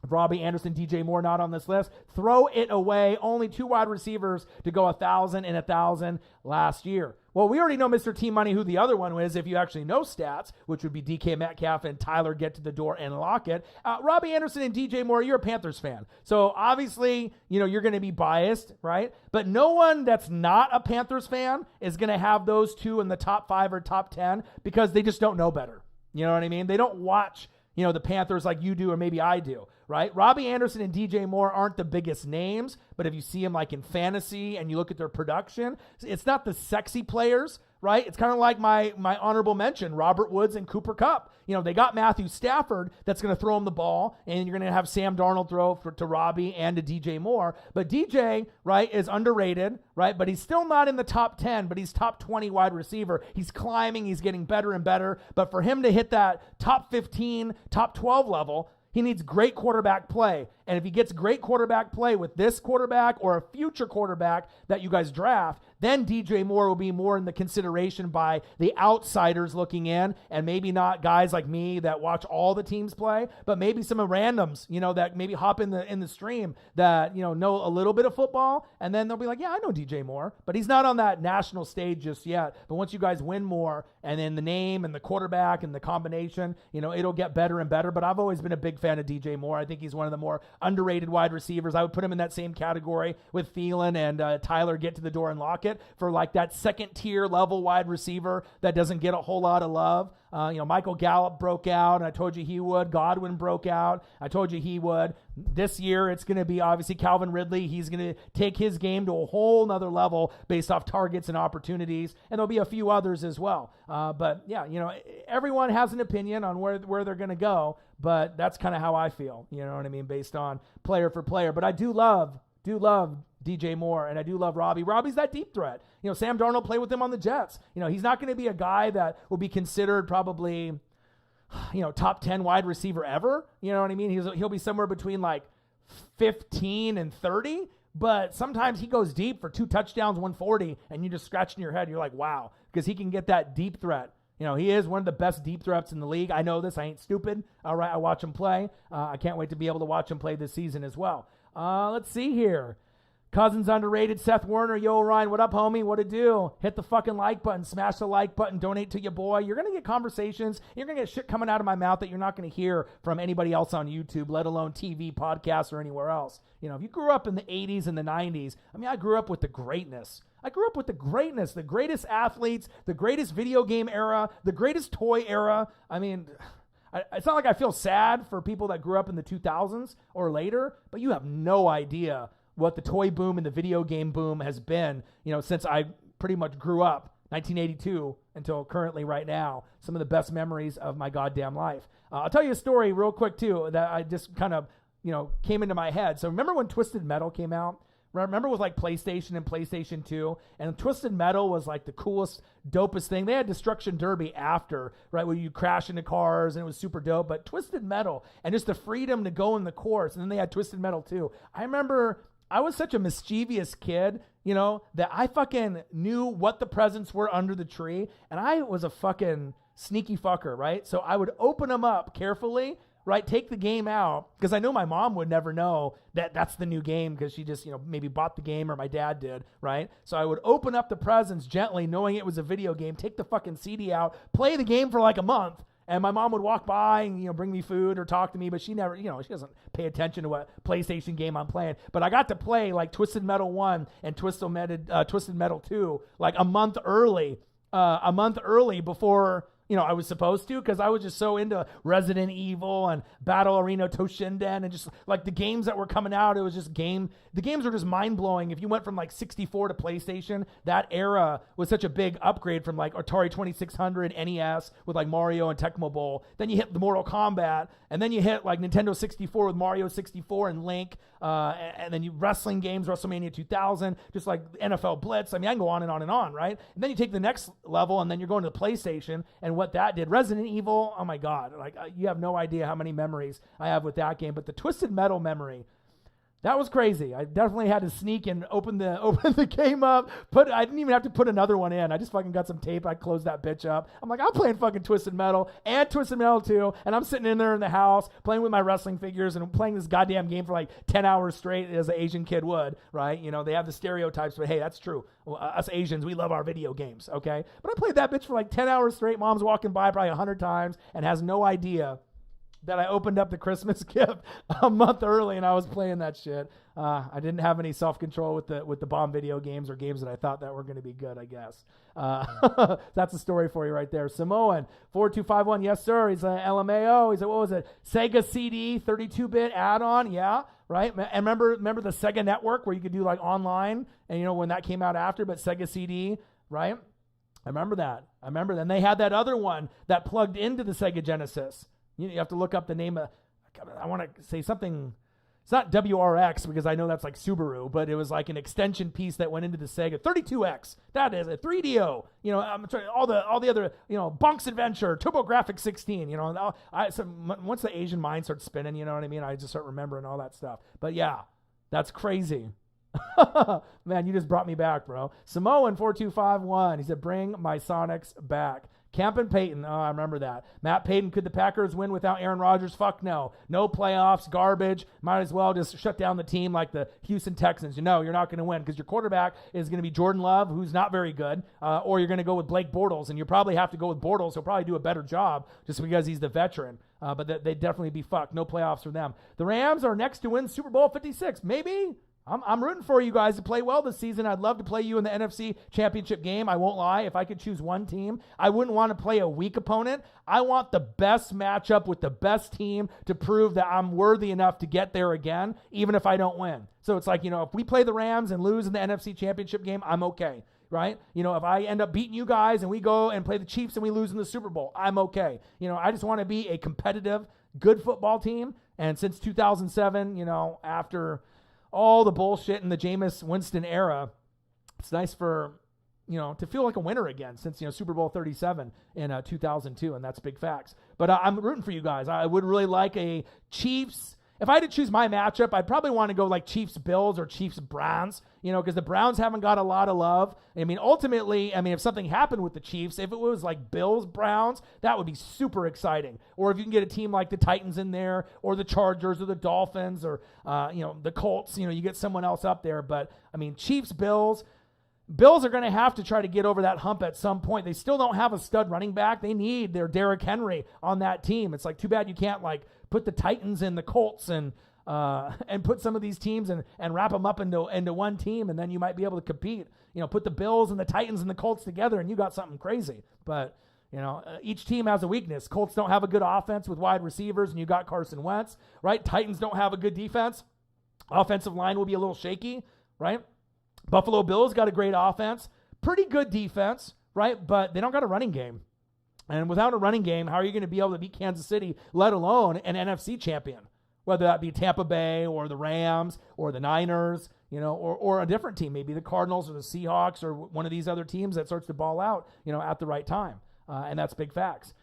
Speaker 1: Robbie Anderson, DJ Moore not on this list. Throw it away. Only 2 wide receivers to go 1,000 and 1,000 last year. Well, we already know Mr. T Money who the other one is if you actually know stats, which would be DK Metcalf and Tyler Get to the Door and Lockett. Robbie Anderson and DJ Moore, you're a Panthers fan. So obviously, you're going to be biased, right? But no one that's not a Panthers fan is going to have those 2 in the top 5 or top 10 because they just don't know better. You know what I mean? They don't watch the Panthers like you do or maybe I do, right? Robbie Anderson and DJ Moore aren't the biggest names, but if you see them like in fantasy and you look at their production, it's not the sexy players, right? It's kind of like my honorable mention, Robert Woods and Cooper Kupp. They got Matthew Stafford that's going to throw him the ball, and you're going to have Sam Darnold throw to Robbie and to DJ Moore. But DJ, right, is underrated, right? But he's still not in the top 10, but he's top 20 wide receiver. He's climbing. He's getting better and better. But for him to hit that top 15, top 12 level, he needs great quarterback play. And if he gets great quarterback play with this quarterback or a future quarterback that you guys draft, then DJ Moore will be more in the consideration by the outsiders looking in, and maybe not guys like me that watch all the teams play, but maybe some of randoms, that maybe hop in the stream that, know a little bit of football, and then they'll be like, yeah, I know DJ Moore, but he's not on that national stage just yet. But once you guys win more, and then the name and the quarterback and the combination, it'll get better and better. But I've always been a big fan of DJ Moore. I think he's one of the more underrated wide receivers. I would put him in that same category with Thielen and Tyler Get to the Door and Lockett for like that second tier level wide receiver that doesn't get a whole lot of love. Michael Gallup broke out, and I told you he would. Godwin broke out. I told you he would. This year, it's going to be obviously Calvin Ridley. He's going to take his game to a whole nother level based off targets and opportunities, and there'll be a few others as well. But yeah, everyone has an opinion on where they're going to go, but that's kind of how I feel, you know what I mean, based on player for player. But I do love DJ Moore, and I do love Robbie. Robbie's that deep threat. Sam Darnold played with him on the Jets. He's not going to be a guy that will be considered probably, top 10 wide receiver ever. You know what I mean? He'll be somewhere between like 15 and 30, but sometimes he goes deep for 2 touchdowns, 140, and you just scratching your head. You're like, wow, because he can get that deep threat. He is one of the best deep threats in the league. I know this. I ain't stupid. All right, I watch him play. I can't wait to be able to watch him play this season as well. Let's see here. Cousins underrated. Seth Werner. Yo, Ryan, what up, homie? What it do? Hit the fucking like button. Smash the like button. Donate to your boy. You're going to get conversations. You're going to get shit coming out of my mouth that you're not going to hear from anybody else on YouTube, let alone TV, podcasts, or anywhere else. If you grew up in the 80s and the 90s, I grew up with the greatness. The greatest athletes, the greatest video game era, the greatest toy era. It's not like I feel sad for people that grew up in the 2000s or later, but you have no idea what the toy boom and the video game boom has been, since I pretty much grew up, 1982 until currently right now. Some of the best memories of my goddamn life. I'll tell you a story real quick too that I just kind of, came into my head. So remember when Twisted Metal came out? Remember with like PlayStation and PlayStation 2, and Twisted Metal was like the coolest, dopest thing. They had Destruction Derby after, right, where you crash into cars and it was super dope. But Twisted Metal and just the freedom to go in the course, and then they had Twisted Metal 2. I remember I was such a mischievous kid, that I fucking knew what the presents were under the tree, and I was a fucking sneaky fucker, right? So I would open them up carefully, right? Take the game out, because I know my mom would never know that that's the new game, because she just, maybe bought the game, or my dad did, right? So I would open up the presents gently, knowing it was a video game, take the fucking CD out, play the game for like a month, and my mom would walk by and, bring me food or talk to me, but she never, she doesn't pay attention to what PlayStation game I'm playing. But I got to play like Twisted Metal 1 and Twisted Metal 2 like a month early before, I was supposed to, because I was just so into Resident Evil and Battle Arena Toshinden and just like the games that were coming out. It was just the games were just mind-blowing. If you went from like 64 to PlayStation, that era was such a big upgrade from like Atari 2600, NES with like Mario and Tecmo Bowl. Then you hit the Mortal Kombat, and then you hit like Nintendo 64 with Mario 64 and Link, and then you wrestling games, WrestleMania 2000, just like NFL Blitz. I can go on and on and on, right? And then you take the next level, and then you're going to the PlayStation, and what that did, Resident Evil, oh my God, like you have no idea how many memories I have with that game. But the Twisted Metal memory, that was crazy. I definitely had to sneak and open the game up. I didn't even have to put another one in. I just fucking got some tape. I closed that bitch up. I'm like, I'm playing fucking Twisted Metal and Twisted Metal 2, and I'm sitting in there in the house playing with my wrestling figures and playing this goddamn game for like 10 hours straight, as an Asian kid would, right? They have the stereotypes, but hey, that's true. Well, us Asians, we love our video games, okay? But I played that bitch for like 10 hours straight. Mom's walking by probably 100 times and has no idea that I opened up the Christmas gift a month early and I was playing that shit. I didn't have any self-control with the bomb video games or games that I thought that were going to be good, I guess. That's a story for you right there. Samoan, 4251, yes, sir. He's an LMAO. He's a, what was it? Sega CD, 32-bit add-on, yeah, right? And remember the Sega Network where you could do like online, and when that came out after, but Sega CD, right? I remember that. And they had that other one that plugged into the Sega Genesis. You have to look up the name of, I want to say something, it's not WRX because I know that's like Subaru, but it was like an extension piece that went into the Sega 32X. That is a 3DO. I'm trying all the other, Bonk's Adventure, TurboGrafx 16. Once the Asian mind starts spinning, you know what I mean? I just start remembering all that stuff. But yeah, that's crazy. Man, you just brought me back, bro. Samoan4251. He said, bring my Sonics back. Camp and Peyton. Oh, I remember that. Matt Peyton, could the Packers win without Aaron Rodgers? Fuck no. No playoffs, garbage. Might as well just shut down the team like the Houston Texans. You know, you're not going to win because your quarterback is going to be Jordan Love, who's not very good, or you're going to go with Blake Bortles, and you probably have to go with Bortles. He'll probably do a better job just because he's the veteran. But they'd definitely be fucked. No playoffs for them. The Rams are next to win Super Bowl 56. Maybe. I'm rooting for you guys to play well this season. I'd love to play you in the NFC Championship game. I won't lie. If I could choose one team, I wouldn't want to play a weak opponent. I want the best matchup with the best team to prove that I'm worthy enough to get there again, even if I don't win. So it's like, if we play the Rams and lose in the NFC Championship game, I'm okay, right? If I end up beating you guys and we go and play the Chiefs and we lose in the Super Bowl, I'm okay. I just want to be a competitive, good football team. And since 2007, after all the bullshit in the Jameis Winston era, it's nice for, to feel like a winner again since, Super Bowl 37 in 2002, and that's big facts. But I'm rooting for you guys. I would really like a Chiefs. If I had to choose my matchup, I'd probably want to go like Chiefs-Bills or Chiefs-Browns, because the Browns haven't got a lot of love. Ultimately, if something happened with the Chiefs, if it was like Bills-Browns, that would be super exciting. Or if you can get a team like the Titans in there, or the Chargers, or the Dolphins, or, the Colts, you get someone else up there. But, Chiefs-Bills, Bills are going to have to try to get over that hump at some point. They still don't have a stud running back. They need their Derrick Henry on that team. It's like too bad you can't put the Titans and the Colts and put some of these teams and wrap them up into one team, and then you might be able to compete. Put the Bills and the Titans and the Colts together, and you got something crazy. But each team has a weakness. Colts don't have a good offense with wide receivers, and you got Carson Wentz, right? Titans don't have a good defense. Offensive line will be a little shaky, right? Buffalo Bills got a great offense, pretty good defense, right? But they don't got a running game. And without a running game, how are you going to be able to beat Kansas City, let alone an NFC champion? Whether that be Tampa Bay or the Rams or the Niners, or a different team, maybe the Cardinals or the Seahawks or one of these other teams that starts to ball out, at the right time. And that's big facts.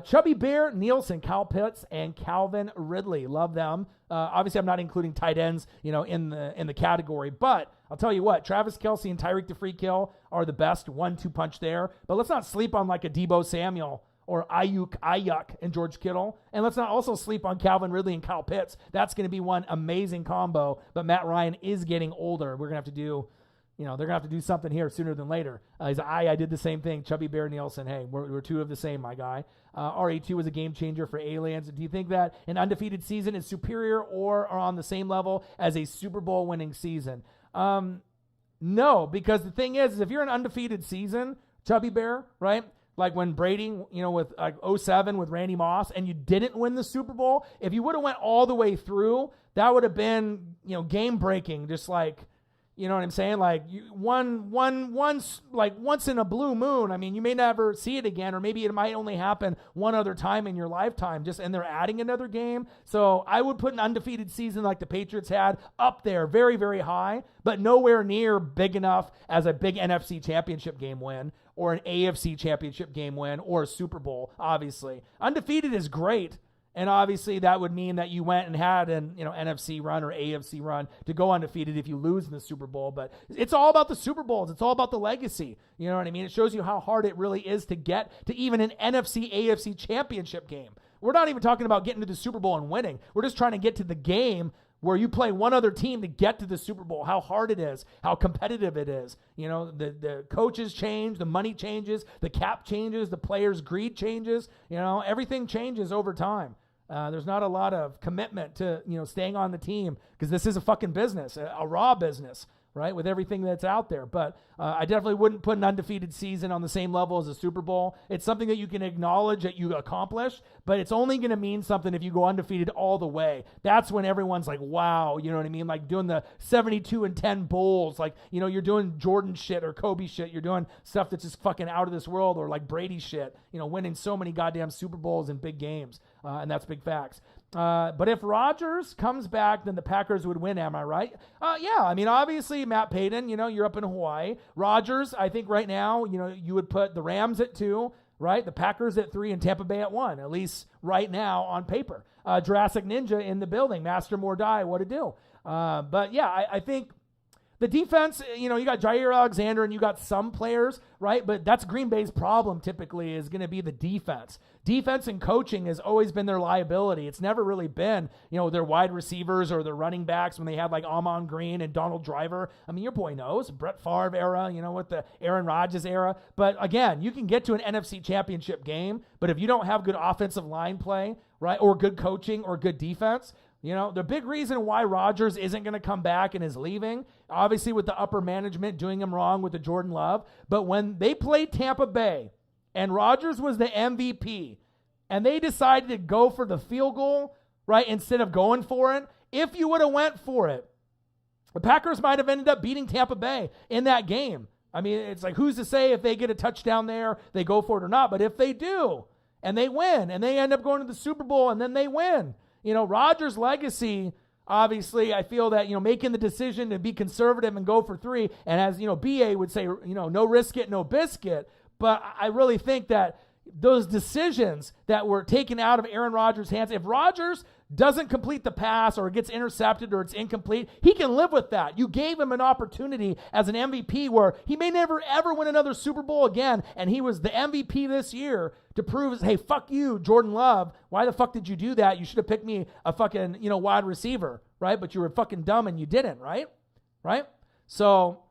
Speaker 1: Chubby Bear, Nielsen, Kyle Pitts, and Calvin Ridley. Love them. Obviously, I'm not including tight ends, in the category. But I'll tell you what, Travis Kelce and Tyreek the Free Kill are the best 1-2 punch there. But let's not sleep on like a Deebo Samuel or Ayuk and George Kittle. And let's not also sleep on Calvin Ridley and Kyle Pitts. That's going to be one amazing combo. But Matt Ryan is getting older. We're going to have to do... they're going to have to do something here sooner than later. I did the same thing. Chubby Bear Nielsen, hey, we're two of the same, my guy. RE2 was a game changer for aliens. Do you think that an undefeated season is superior or are on the same level as a Super Bowl winning season? No, because the thing is if you're an undefeated season, Chubby Bear, right? Like when Brady, with 07 with Randy Moss, and you didn't win the Super Bowl, if you would have went all the way through, that would have been, game breaking, just like, you know what I'm saying? Like once in a blue moon. You may never see it again, or maybe it might only happen one other time in your lifetime. And they're adding another game. So I would put an undefeated season like the Patriots had up there, very, very high, but nowhere near big enough as a big NFC Championship game win, or an AFC Championship game win, or a Super Bowl. Obviously, undefeated is great. And obviously that would mean that you went and had an NFC run or AFC run to go undefeated if you lose in the Super Bowl. But it's all about the Super Bowls. It's all about the legacy. You know what I mean? It shows you how hard it really is to get to even an NFC AFC championship game. We're not even talking about getting to the Super Bowl and winning. We're just trying to get to the game where you play one other team to get to the Super Bowl, how hard it is, how competitive it is. The coaches change, the money changes, the cap changes, the players' greed changes. Everything changes over time. There's not a lot of commitment to, staying on the team because this is a fucking business, a raw business, right, with everything that's out there. But I definitely wouldn't put an undefeated season on the same level as a Super Bowl. It's something that you can acknowledge that you accomplished, but it's only going to mean something if you go undefeated all the way. That's when everyone's like, wow, you know what I mean? Like doing the 72-10 bowls, like, you're doing Jordan shit or Kobe shit. You're doing stuff that's just fucking out of this world, or like Brady shit, winning so many goddamn Super Bowls and big games. And that's big facts. But if Rodgers comes back, then the Packers would win. Am I right? Yeah. Obviously, Matt Payton, you're up in Hawaii. Rodgers, I think right now, you would put the Rams at 2, right? The Packers at 3 and Tampa Bay at 1, at least right now on paper. Jurassic Ninja in the building. Master Mordai, what to do? But yeah, I think the defense, you got Jair Alexander and you got some players, right? But that's Green Bay's problem typically is going to be the defense. Defense and coaching has always been their liability. It's never really been, their wide receivers or their running backs when they had like Amon Green and Donald Driver. I mean, your boy knows, Brett Favre era, with the Aaron Rodgers era. But again, you can get to an NFC championship game, but if you don't have good offensive line play, right, or good coaching or good defense, the big reason why Rodgers isn't going to come back and is leaving, obviously with the upper management doing him wrong with the Jordan Love, but when they played Tampa Bay and Rodgers was the MVP and they decided to go for the field goal, right, instead of going for it, if you would have went for it, the Packers might have ended up beating Tampa Bay in that game. I mean, it's like, who's to say if they get a touchdown there, they go for it or not, but if they do and they win and they end up going to the Super Bowl and then they win, Rodgers' legacy, obviously, I feel that, making the decision to be conservative and go for 3, and as, BA would say, no risk it, no biscuit. But I really think that those decisions that were taken out of Aaron Rodgers' hands, if Rodgers doesn't complete the pass or it gets intercepted or it's incomplete, he can live with that. You gave him an opportunity as an MVP where he may never, ever win another Super Bowl again, and he was the MVP this year to prove, hey, fuck you, Jordan Love. Why the fuck did you do that? You should have picked me a fucking, wide receiver, right? But you were fucking dumb and you didn't, right? Right? So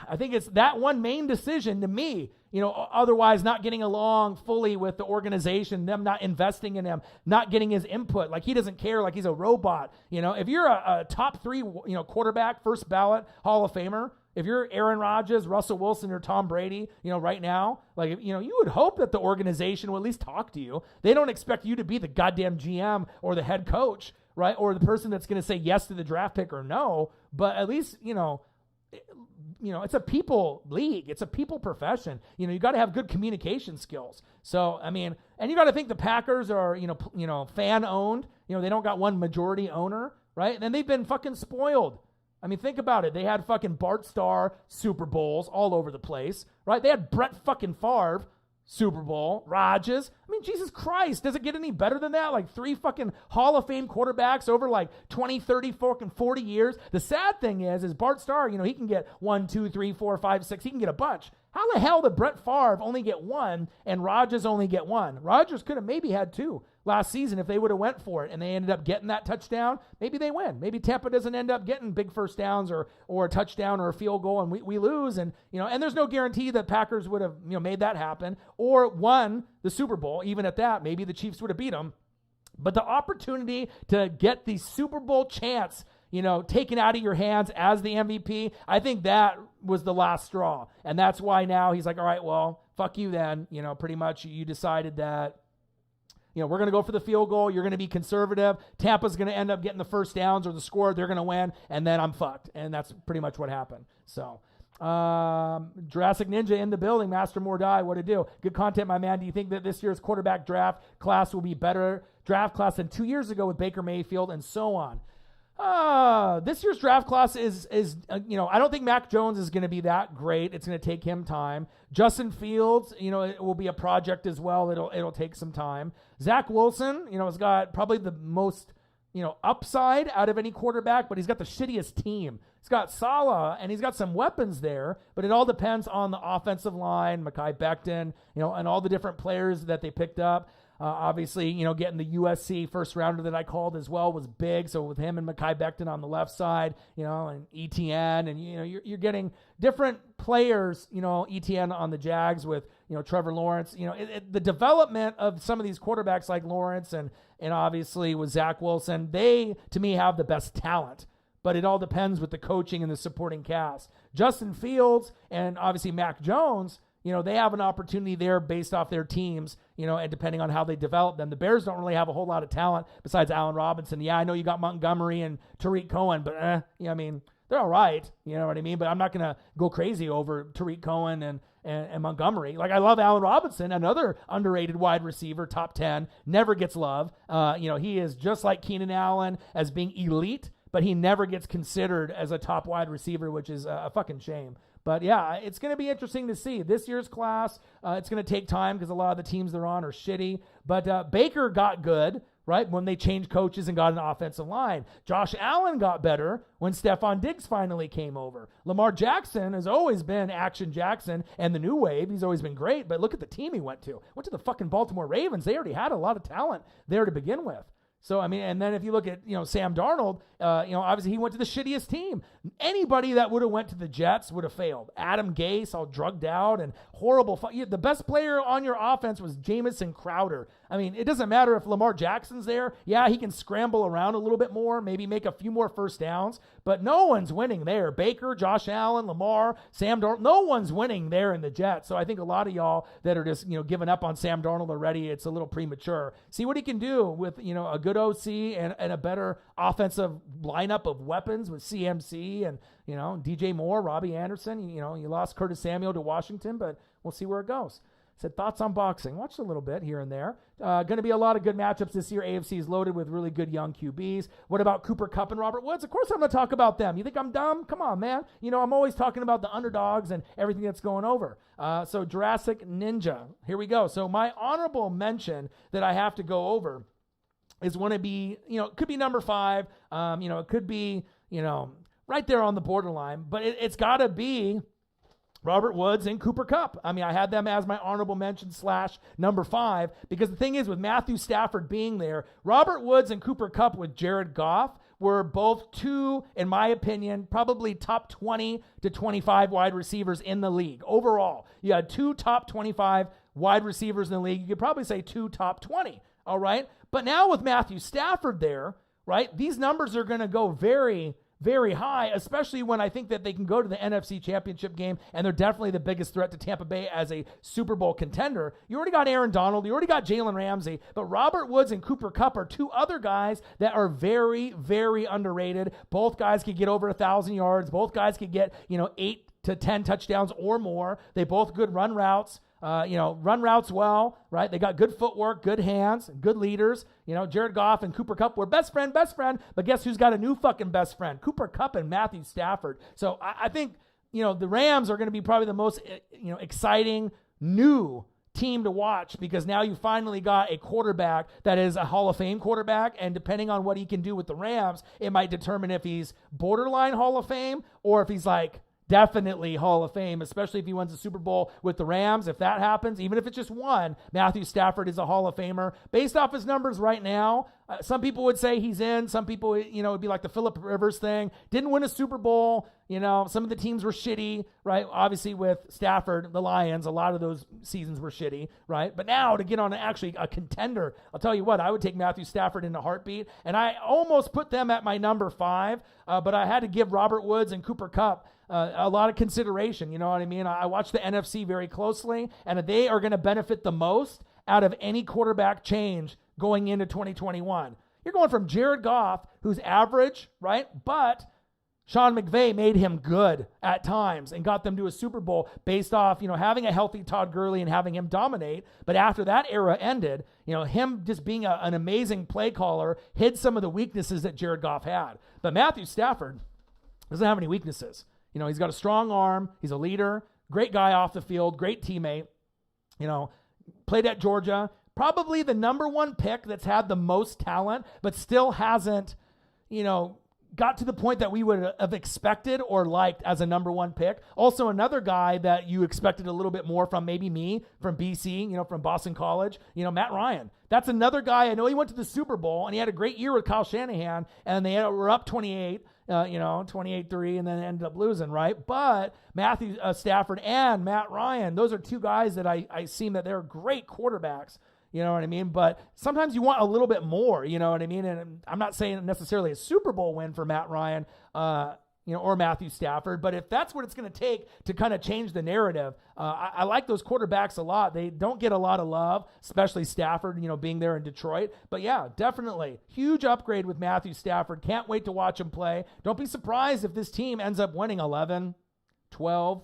Speaker 1: I think it's that one main decision to me, otherwise not getting along fully with the organization, them not investing in him, not getting his input. Like he doesn't care, like he's a robot. If you're a top 3, quarterback, first ballot Hall of Famer, if you're Aaron Rodgers, Russell Wilson, or Tom Brady, right now, like, you would hope that the organization will at least talk to you. They don't expect you to be the goddamn GM or the head coach, right? Or the person that's going to say yes to the draft pick or no, but at least, it's a people league. It's a people profession. You got to have good communication skills. So, I mean, and you got to think the Packers are, fan owned. They don't got one majority owner, right? And they've been fucking spoiled. I mean, think about it. They had fucking Bart Starr Super Bowls all over the place, right? They had Brett fucking Favre Super Bowl, Rodgers. I mean, Jesus Christ, does it get any better than that? Like 3 fucking Hall of Fame quarterbacks over like 20, 30, fucking 40 years. The sad thing is Bart Starr, he can get 1, 2, 3, 4, 5, 6. He can get a bunch. How the hell did Brett Favre only get 1 and Rodgers only get 1? Rodgers could have maybe had 2 last season if they would have went for it and they ended up getting that touchdown. Maybe they win. Maybe Tampa doesn't end up getting big first downs or a touchdown or a field goal and we lose. And, and there's no guarantee that Packers would have, made that happen or won the Super Bowl. Even at that, maybe the Chiefs would have beat them. But the opportunity to get the Super Bowl chance, taken out of your hands as the MVP, I think that was the last straw. And that's why now he's like, all right, well, fuck you then. Pretty much you decided that, we're going to go for the field goal. You're going to be conservative. Tampa's going to end up getting the first downs or the score. They're going to win, and then I'm fucked. And that's pretty much what happened. So, Jurassic Ninja in the building. Master Mordai, what to do? Good content, my man. Do you think that this year's quarterback draft class will be better draft class than 2 years ago with Baker Mayfield and so on? This year's draft class is I don't think Mac Jones is going to be that great. It's going to take him time. Justin Fields, it will be a project as well. It'll take some time. Zach Wilson, has got probably the most, upside out of any quarterback, but he's got the shittiest team. He's got Salah and he's got some weapons there, but it all depends on the offensive line, Mekhi Becton, and all the different players that they picked up. Obviously, getting the USC first rounder that I called as well was big. So with him and Mekhi Becton on the left side, and ETN, and you're getting different players. ETN on the Jags with Trevor Lawrence. The development of some of these quarterbacks like Lawrence and obviously with Zach Wilson, they to me have the best talent. But it all depends with the coaching and the supporting cast. Justin Fields and obviously Mac Jones. They have an opportunity there based off their teams, and depending on how they develop them. The Bears don't really have a whole lot of talent besides Allen Robinson. Yeah, I know you got Montgomery and Tariq Cohen, but I mean, they're all right. You know what I mean? But I'm not going to go crazy over Tariq Cohen and Montgomery. Like, I love Allen Robinson, another underrated wide receiver, top 10, never gets love. He is just like Keenan Allen as being elite, but he never gets considered as a top wide receiver, which is a fucking shame. But yeah, it's going to be interesting to see. This year's class, it's going to take time because a lot of the teams they're on are shitty. But Baker got good, right, when they changed coaches and got an offensive line. Josh Allen got better when Stephon Diggs finally came over. Lamar Jackson has always been Action Jackson and the new wave. He's always been great, but look at the team he went to. Went to the fucking Baltimore Ravens. They already had a lot of talent there to begin with. So, I mean, and then if you look at, Sam Darnold, obviously he went to the shittiest team. Anybody that would have went to the Jets would have failed. Adam Gase, all drugged out and horrible. The best player on your offense was Jamison Crowder. I mean, it doesn't matter if Lamar Jackson's there. Yeah, he can scramble around a little bit more, maybe make a few more first downs, but no one's winning there. Baker, Josh Allen, Lamar, Sam Darnold, no one's winning there in the Jets. So I think a lot of y'all that are just, giving up on Sam Darnold already, it's a little premature. See what he can do with, a good OC and a better offensive lineup of weapons with CMC and, DJ Moore, Robbie Anderson. You lost Curtis Samuel to Washington, but we'll see where it goes. Said thoughts on boxing. Watched a little bit here and there. Going to be a lot of good matchups this year. AFC is loaded with really good young QBs. What about Cooper Kupp and Robert Woods? Of course I'm going to talk about them. You think I'm dumb? Come on, man. I'm always talking about the underdogs and everything that's going over. So Jurassic Ninja. Here we go. So my honorable mention that I have to go over is going to be, it could be number 5. It could be, right there on the borderline. But it's got to be Robert Woods and Cooper Kupp. I mean, I had them as my honorable mention / number 5 because the thing is with Matthew Stafford being there, Robert Woods and Cooper Kupp with Jared Goff were both two, in my opinion, probably top 20 to 25 wide receivers in the league. Overall, you had 2 top 25 wide receivers in the league. You could probably say 2 top 20, all right? But now with Matthew Stafford there, right, these numbers are going to go very, very high, especially when I think that they can go to the NFC Championship game, and they're definitely the biggest threat to Tampa Bay as a Super Bowl contender. You already got Aaron Donald, you already got Jalen Ramsey, but Robert Woods and Cooper Kupp are 2 other guys that are very, very underrated. Both guys could get over 1,000 yards. Both guys could get, 8 to 10 touchdowns or more. They both good run routes. Run routes well, right? They got good footwork, good hands, good leaders. Jared Goff and Cooper Kupp were best friend, but guess who's got a new fucking best friend? Cooper Kupp and Matthew Stafford. So I think, the Rams are going to be probably the most, exciting new team to watch because now you finally got a quarterback that is a Hall of Fame quarterback, and depending on what he can do with the Rams, it might determine if he's borderline Hall of Fame or if he's like, definitely Hall of Fame, especially if he wins the Super Bowl with the Rams. If that happens, even if it's just one, Matthew Stafford is a Hall of Famer. Based off his numbers right now, some people would say he's in. Some people, it would be like the Phillip Rivers thing. Didn't win a Super Bowl. Some of the teams were shitty, right? Obviously with Stafford, the Lions, a lot of those seasons were shitty, right? But now to get on actually a contender, I'll tell you what, I would take Matthew Stafford in a heartbeat. And I almost put them at my number 5, but I had to give Robert Woods and Cooper Kupp a lot of consideration. You know what I mean? I watch the NFC very closely, and they are going to benefit the most out of any quarterback change going into 2021. You're going from Jared Goff, who's average, right? But Sean McVay made him good at times and got them to a Super Bowl based off, having a healthy Todd Gurley and having him dominate. But after that era ended, him just being an amazing play caller hid some of the weaknesses that Jared Goff had. But Matthew Stafford doesn't have any weaknesses. He's got a strong arm. He's a leader, great guy off the field, great teammate. Played at Georgia, probably the number 1 pick that's had the most talent, but still hasn't, got to the point that we would have expected or liked as a number 1 pick. Also, another guy that you expected a little bit more from, maybe me, from BC, from Boston College, Matt Ryan. That's another guy. I know he went to the Super Bowl, and he had a great year with Kyle Shanahan, and they were up 28, 28-3, and then ended up losing, right? But Matthew Stafford and Matt Ryan, those are 2 guys that I seem that they're great quarterbacks. You know what I mean? But sometimes you want a little bit more, you know what I mean? And I'm not saying necessarily a Super Bowl win for Matt Ryan, or Matthew Stafford, but if that's what it's going to take to kind of change the narrative, I like those quarterbacks a lot. They don't get a lot of love, especially Stafford, being there in Detroit. But yeah, definitely huge upgrade with Matthew Stafford. Can't wait to watch him play. Don't be surprised if this team ends up winning 11, 12,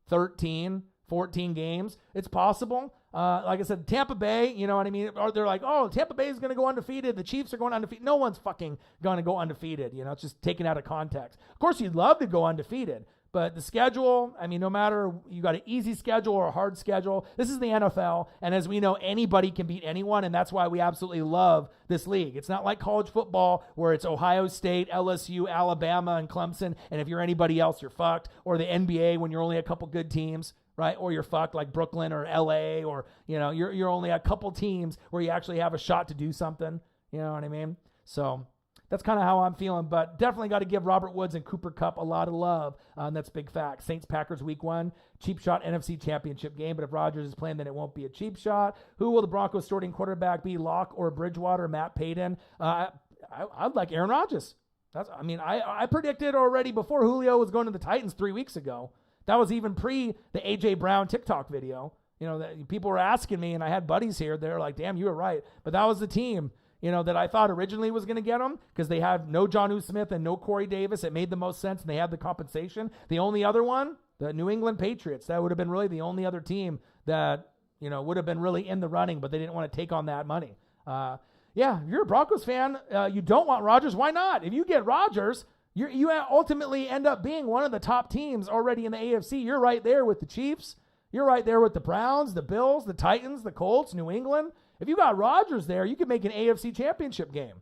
Speaker 1: 13, 14 games. It's possible. Like I said, Tampa Bay, you know what I mean? Or they're like, oh, Tampa Bay is going to go undefeated. The Chiefs are going undefeated. No one's fucking going to go undefeated. It's just taken out of context. Of course, you'd love to go undefeated, But the schedule, I mean, no matter you got an easy schedule or a hard schedule, this is the NFL. And as we know, anybody can beat anyone. And that's why we absolutely love this league. It's not like college football where it's Ohio State, LSU, Alabama, and Clemson. And if you're anybody else, you're fucked. Or the NBA when you're only a couple good teams, right? Or you're fucked like Brooklyn or LA, or, you're only a couple teams where you actually have a shot to do something. You know what I mean? So that's kind of how I'm feeling, but definitely got to give Robert Woods and Cooper Kupp a lot of love. And that's big fact. Saints-Packers week 1, cheap shot NFC championship game. But if Rodgers is playing, then it won't be a cheap shot. Who will the Broncos starting quarterback be? Locke or Bridgewater, Matt Payton? I'd like Aaron Rodgers. I predicted already before Julio was going to the Titans 3 weeks ago. That was even pre the A.J. Brown TikTok video. That people were asking me, and I had buddies here. They're like, damn, you were right. But that was the team that I thought originally was going to get him, because they have no Jonnu Smith and no Corey Davis. It made the most sense, and they had the compensation. The only other one, the New England Patriots, that would have been really the only other team that, would have been really in the running, but they didn't want to take on that money. If you're a Broncos fan, you don't want Rodgers. Why not? If you get Rodgers, you ultimately end up being one of the top teams already in the AFC. You're right there with the Chiefs. You're right there with the Browns, the Bills, the Titans, the Colts, New England. If you got Rodgers there, you could make an AFC championship game.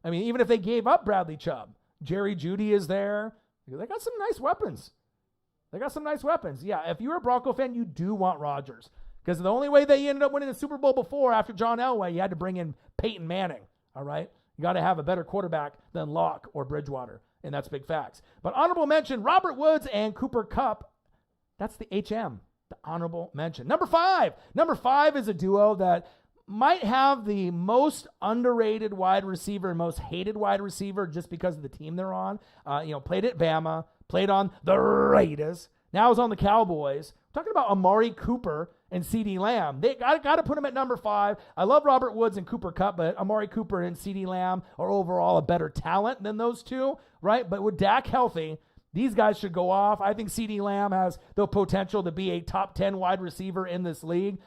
Speaker 1: I mean, even if they gave up Bradley Chubb, Jerry Jeudy is there. They got some nice weapons. Yeah, if you're a Bronco fan, you do want Rodgers, because the only way they ended up winning the Super Bowl before, after John Elway, you had to bring in Peyton Manning, all right? You got to have a better quarterback than Locke or Bridgewater, and that's big facts. But honorable mention, Robert Woods and Cooper Kupp. That's the HM, the honorable mention. Number five is a duo that might have the most underrated wide receiver and most hated wide receiver just because of the team they're on. Played at Bama, played on the Raiders, now is on the Cowboys. I'm talking about Amari Cooper and CeeDee Lamb. They got to put him at number 5. I love Robert Woods and Cooper Kupp, but Amari Cooper and CeeDee Lamb are overall a better talent than those two, right? But with Dak healthy, these guys should go off. I think CeeDee Lamb has the potential to be a top 10 wide receiver in this league.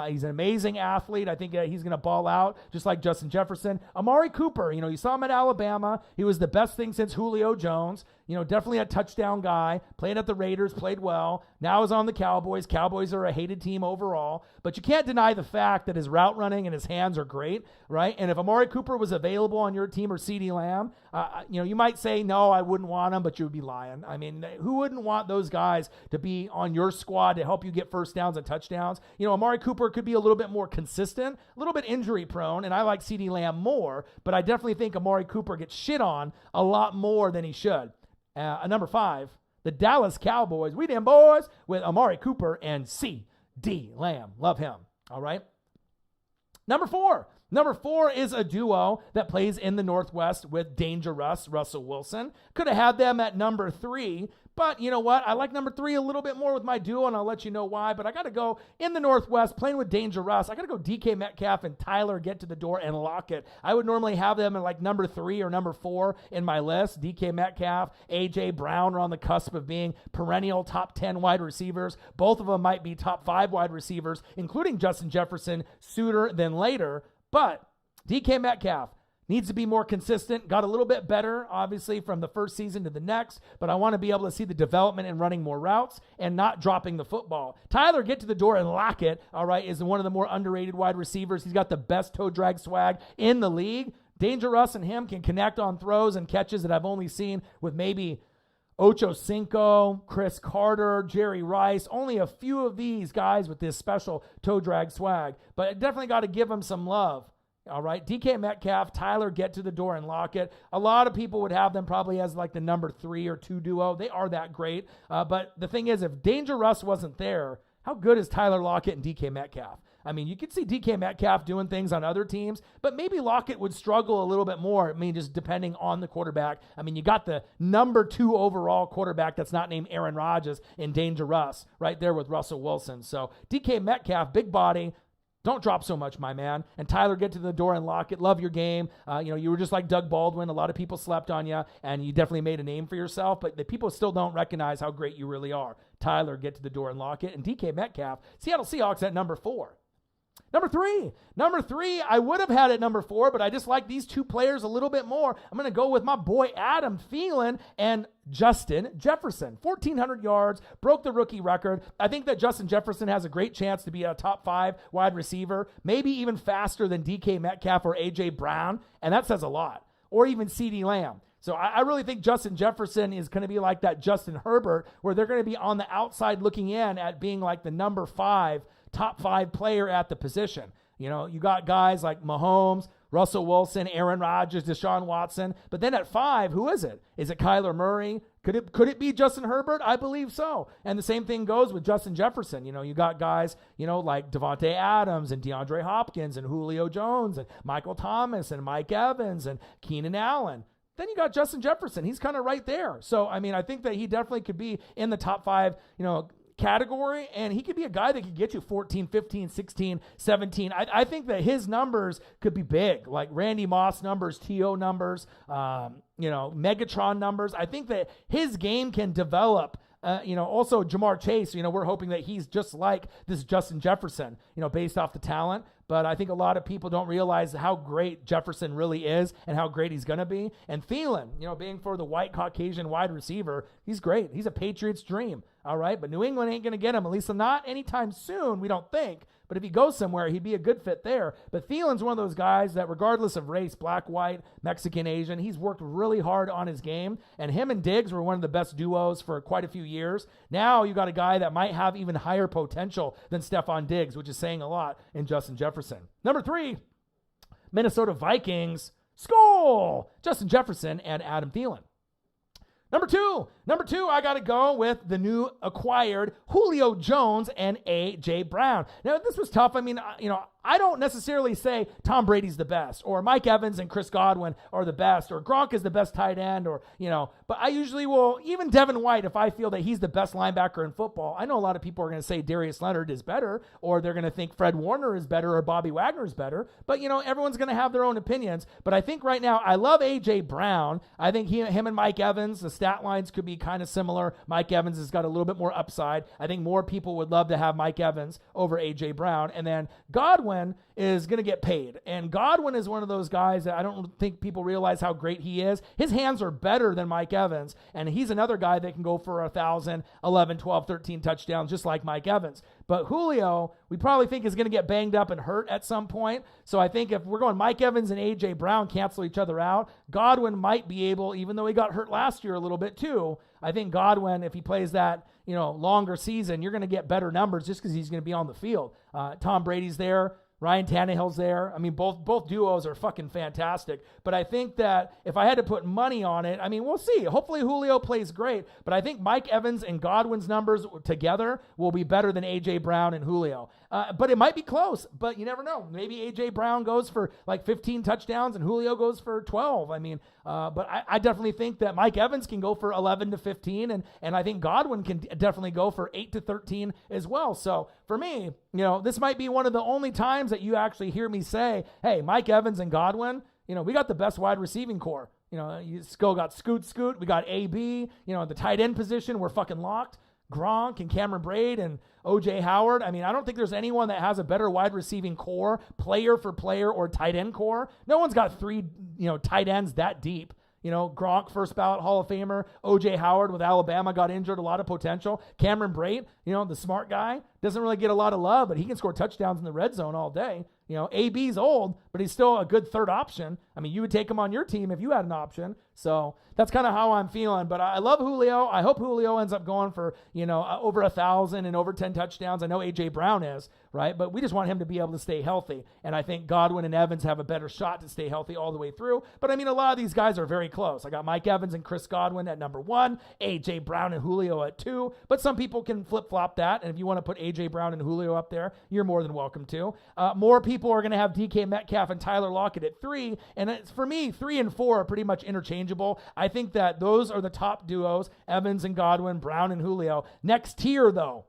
Speaker 1: He's an amazing athlete. I think he's going to ball out just like Justin Jefferson. Amari Cooper, you saw him at Alabama. He was the best thing since Julio Jones. Definitely a touchdown guy. Played at the Raiders, played well. Now is on the Cowboys. Cowboys are a hated team overall. But you can't deny the fact that his route running and his hands are great, right? And if Amari Cooper was available on your team, or CeeDee Lamb, you might say, no, I wouldn't want him, but you would be lying. I mean, who wouldn't want those guys to be on your squad to help you get first downs and touchdowns? Amari Cooper could be a little bit more consistent, a little bit injury prone, and I like CeeDee Lamb more, but I definitely think Amari Cooper gets shit on a lot more than he should. Number 5, the Dallas Cowboys. We them boys with Amari Cooper and CeeDee Lamb. Love him. All right. Number 4. Number 4 is a duo that plays in the Northwest with Dangerous Russell Wilson. Could have had them at number 3, but you know what? I like number 3 a little bit more with my duo, and I'll let you know why. But I got to go in the Northwest playing with Dangerous. I got to go DK Metcalf and Tyler get to the door and lock it. I would normally have them at like number 3 or number 4 in my list. DK Metcalf, AJ Brown are on the cusp of being perennial top 10 wide receivers. Both of them might be top 5 wide receivers, including Justin Jefferson, sooner than later. But DK Metcalf needs to be more consistent. Got a little bit better, obviously, from the first season to the next, but I want to be able to see the development in running more routes and not dropping the football. Tyler, get to the door and lock it, all right, is one of the more underrated wide receivers. He's got the best toe drag swag in the league. Dangerous and him can connect on throws and catches that I've only seen with maybe Ocho Cinco, Chris Carter, Jerry Rice, only a few of these guys with this special toe drag swag, but I definitely got to give him some love. All right, DK Metcalf, Tyler, get to the door and lock it. A lot of people would have them probably as like the number 3 or 2 duo. They are that great. But the thing is, if Dangerous wasn't there, how good is Tyler Lockett and DK Metcalf? I mean, you could see DK Metcalf doing things on other teams, but maybe Lockett would struggle a little bit more. I mean, just depending on the quarterback. I mean, you got the number 2 overall quarterback that's not named Aaron Rodgers in Dangerous right there with Russell Wilson. So DK Metcalf, big body. Don't drop so much, my man. And Tyler, get to the door and lock it. Love your game. You were just like Doug Baldwin. A lot of people slept on you, and you definitely made a name for yourself, but the people still don't recognize how great you really are. Tyler, get to the door and lock it. And DK Metcalf, Seattle Seahawks at number 4. Number three, I would have had at number 4, but I just like these two players a little bit more. I'm going to go with my boy Adam Thielen and Justin Jefferson. 1,400 yards, broke the rookie record. I think that Justin Jefferson has a great chance to be a top 5 wide receiver, maybe even faster than DK Metcalf or A.J. Brown, and that says a lot. Or even CeeDee Lamb. So I really think Justin Jefferson is going to be like that Justin Herbert, where they're going to be on the outside looking in at being like the number 5, top 5 player at the position. You know, you got guys like Mahomes, Russell Wilson, Aaron Rodgers, Deshaun Watson. But then at 5, who is it? Is it Kyler Murray? Could it be Justin Herbert? I believe so. And the same thing goes with Justin Jefferson. You know, you got guys, you know, like Devontae Adams and DeAndre Hopkins and Julio Jones and Michael Thomas and Mike Evans and Keenan Allen. Then you got Justin Jefferson. He's kind of right there. So, I mean, I think that he definitely could be in the top 5, you know, category, and he could be a guy that could get you 14, 15, 16, 17. I think that his numbers could be big, like Randy Moss numbers, T.O. numbers, you know, Megatron numbers. I think that his game can develop. You know, also Jamar Chase, you know, we're hoping that he's just like this Justin Jefferson, you know, based off the talent. But I think a lot of people don't realize how great Jefferson really is and how great he's going to be. And Thielen, you know, being for the white Caucasian wide receiver, he's great. He's a Patriots dream. All right. But New England ain't going to get him, at least not anytime soon, we don't think. But if he goes somewhere, he'd be a good fit there. But Thielen's one of those guys that regardless of race, black, white, Mexican, Asian, he's worked really hard on his game. And him and Diggs were one of the best duos for quite a few years. Now you got a guy that might have even higher potential than Stephon Diggs, which is saying a lot in Justin Jefferson. Number 3, Minnesota Vikings, Skol! Justin Jefferson and Adam Thielen. Number two, I got to go with the new acquired Julio Jones and A.J. Brown. Now, this was tough. I mean, you know, I don't necessarily say Tom Brady's the best, or Mike Evans and Chris Godwin are the best, or Gronk is the best tight end, or, you know, but I usually will, even Devin White, if I feel that he's the best linebacker in football. I know a lot of people are going to say Darius Leonard is better, or they're going to think Fred Warner is better, or Bobby Wagner is better, but, you know, everyone's going to have their own opinions. But I think right now, I love A.J. Brown. I think him and Mike Evans, the stat lines could be kind of similar. Mike Evans has got a little bit more upside. I think more people would love to have Mike Evans over A.J. Brown. And then Godwin is going to get paid. And Godwin is one of those guys that I don't think people realize how great he is. His hands are better than Mike Evans. And he's another guy that can go for 1,000, 11, 12, 13 touchdowns, just like Mike Evans. But Julio, we probably think is going to get banged up and hurt at some point. So I think if we're going Mike Evans and A.J. Brown cancel each other out, Godwin might be able, even though he got hurt last year a little bit too, I think Godwin, if he plays that, you know, longer season, you're going to get better numbers just because he's going to be on the field. Tom Brady's there. Ryan Tannehill's there. I mean, both duos are fucking fantastic. But I think that if I had to put money on it, I mean, we'll see. Hopefully Julio plays great. But I think Mike Evans and Godwin's numbers together will be better than A.J. Brown and Julio. But it might be close. But you never know. Maybe A.J. Brown goes for like 15 touchdowns and Julio goes for 12. I mean, but I definitely think that Mike Evans can go for 11 to 15. And I think Godwin can definitely go for 8 to 13 as well. So for me, you know, this might be one of the only times that you actually hear me say, hey, Mike Evans and Godwin, you know, we got the best wide receiving core. You know, you still got Scoot. We got AB. You know, at the tight end position, we're fucking locked. Gronk and Cameron Braid and O.J. Howard. I mean, I don't think there's anyone that has a better wide receiving core, player for player, or tight end core. No one's got 3, you know, tight ends that deep. You know, Gronk, first ballot Hall of Famer. O.J. Howard with Alabama got injured, a lot of potential. Cameron Braid, you know, the smart guy, doesn't really get a lot of love, but he can score touchdowns in the red zone all day. You know, AB's old, but he's still a good third option. I mean, you would take him on your team if you had an option. So that's kind of how I'm feeling. But I love Julio. I hope Julio ends up going for, you know, over 1,000 and over 10 touchdowns. I know A.J. Brown is, right? But we just want him to be able to stay healthy. And I think Godwin and Evans have a better shot to stay healthy all the way through. But I mean, a lot of these guys are very close. I got Mike Evans and Chris Godwin at number 1, A.J. Brown and Julio at 2. But some people can flip-flop that. And if you want to put A.J. Brown and Julio up there, you're more than welcome to. More people are going to have DK Metcalf and Tyler Lockett at 3. And it's, for me, 3 and 4 are pretty much interchangeable. I think that those are the top duos, Evans and Godwin, Brown and Julio. Next tier, though,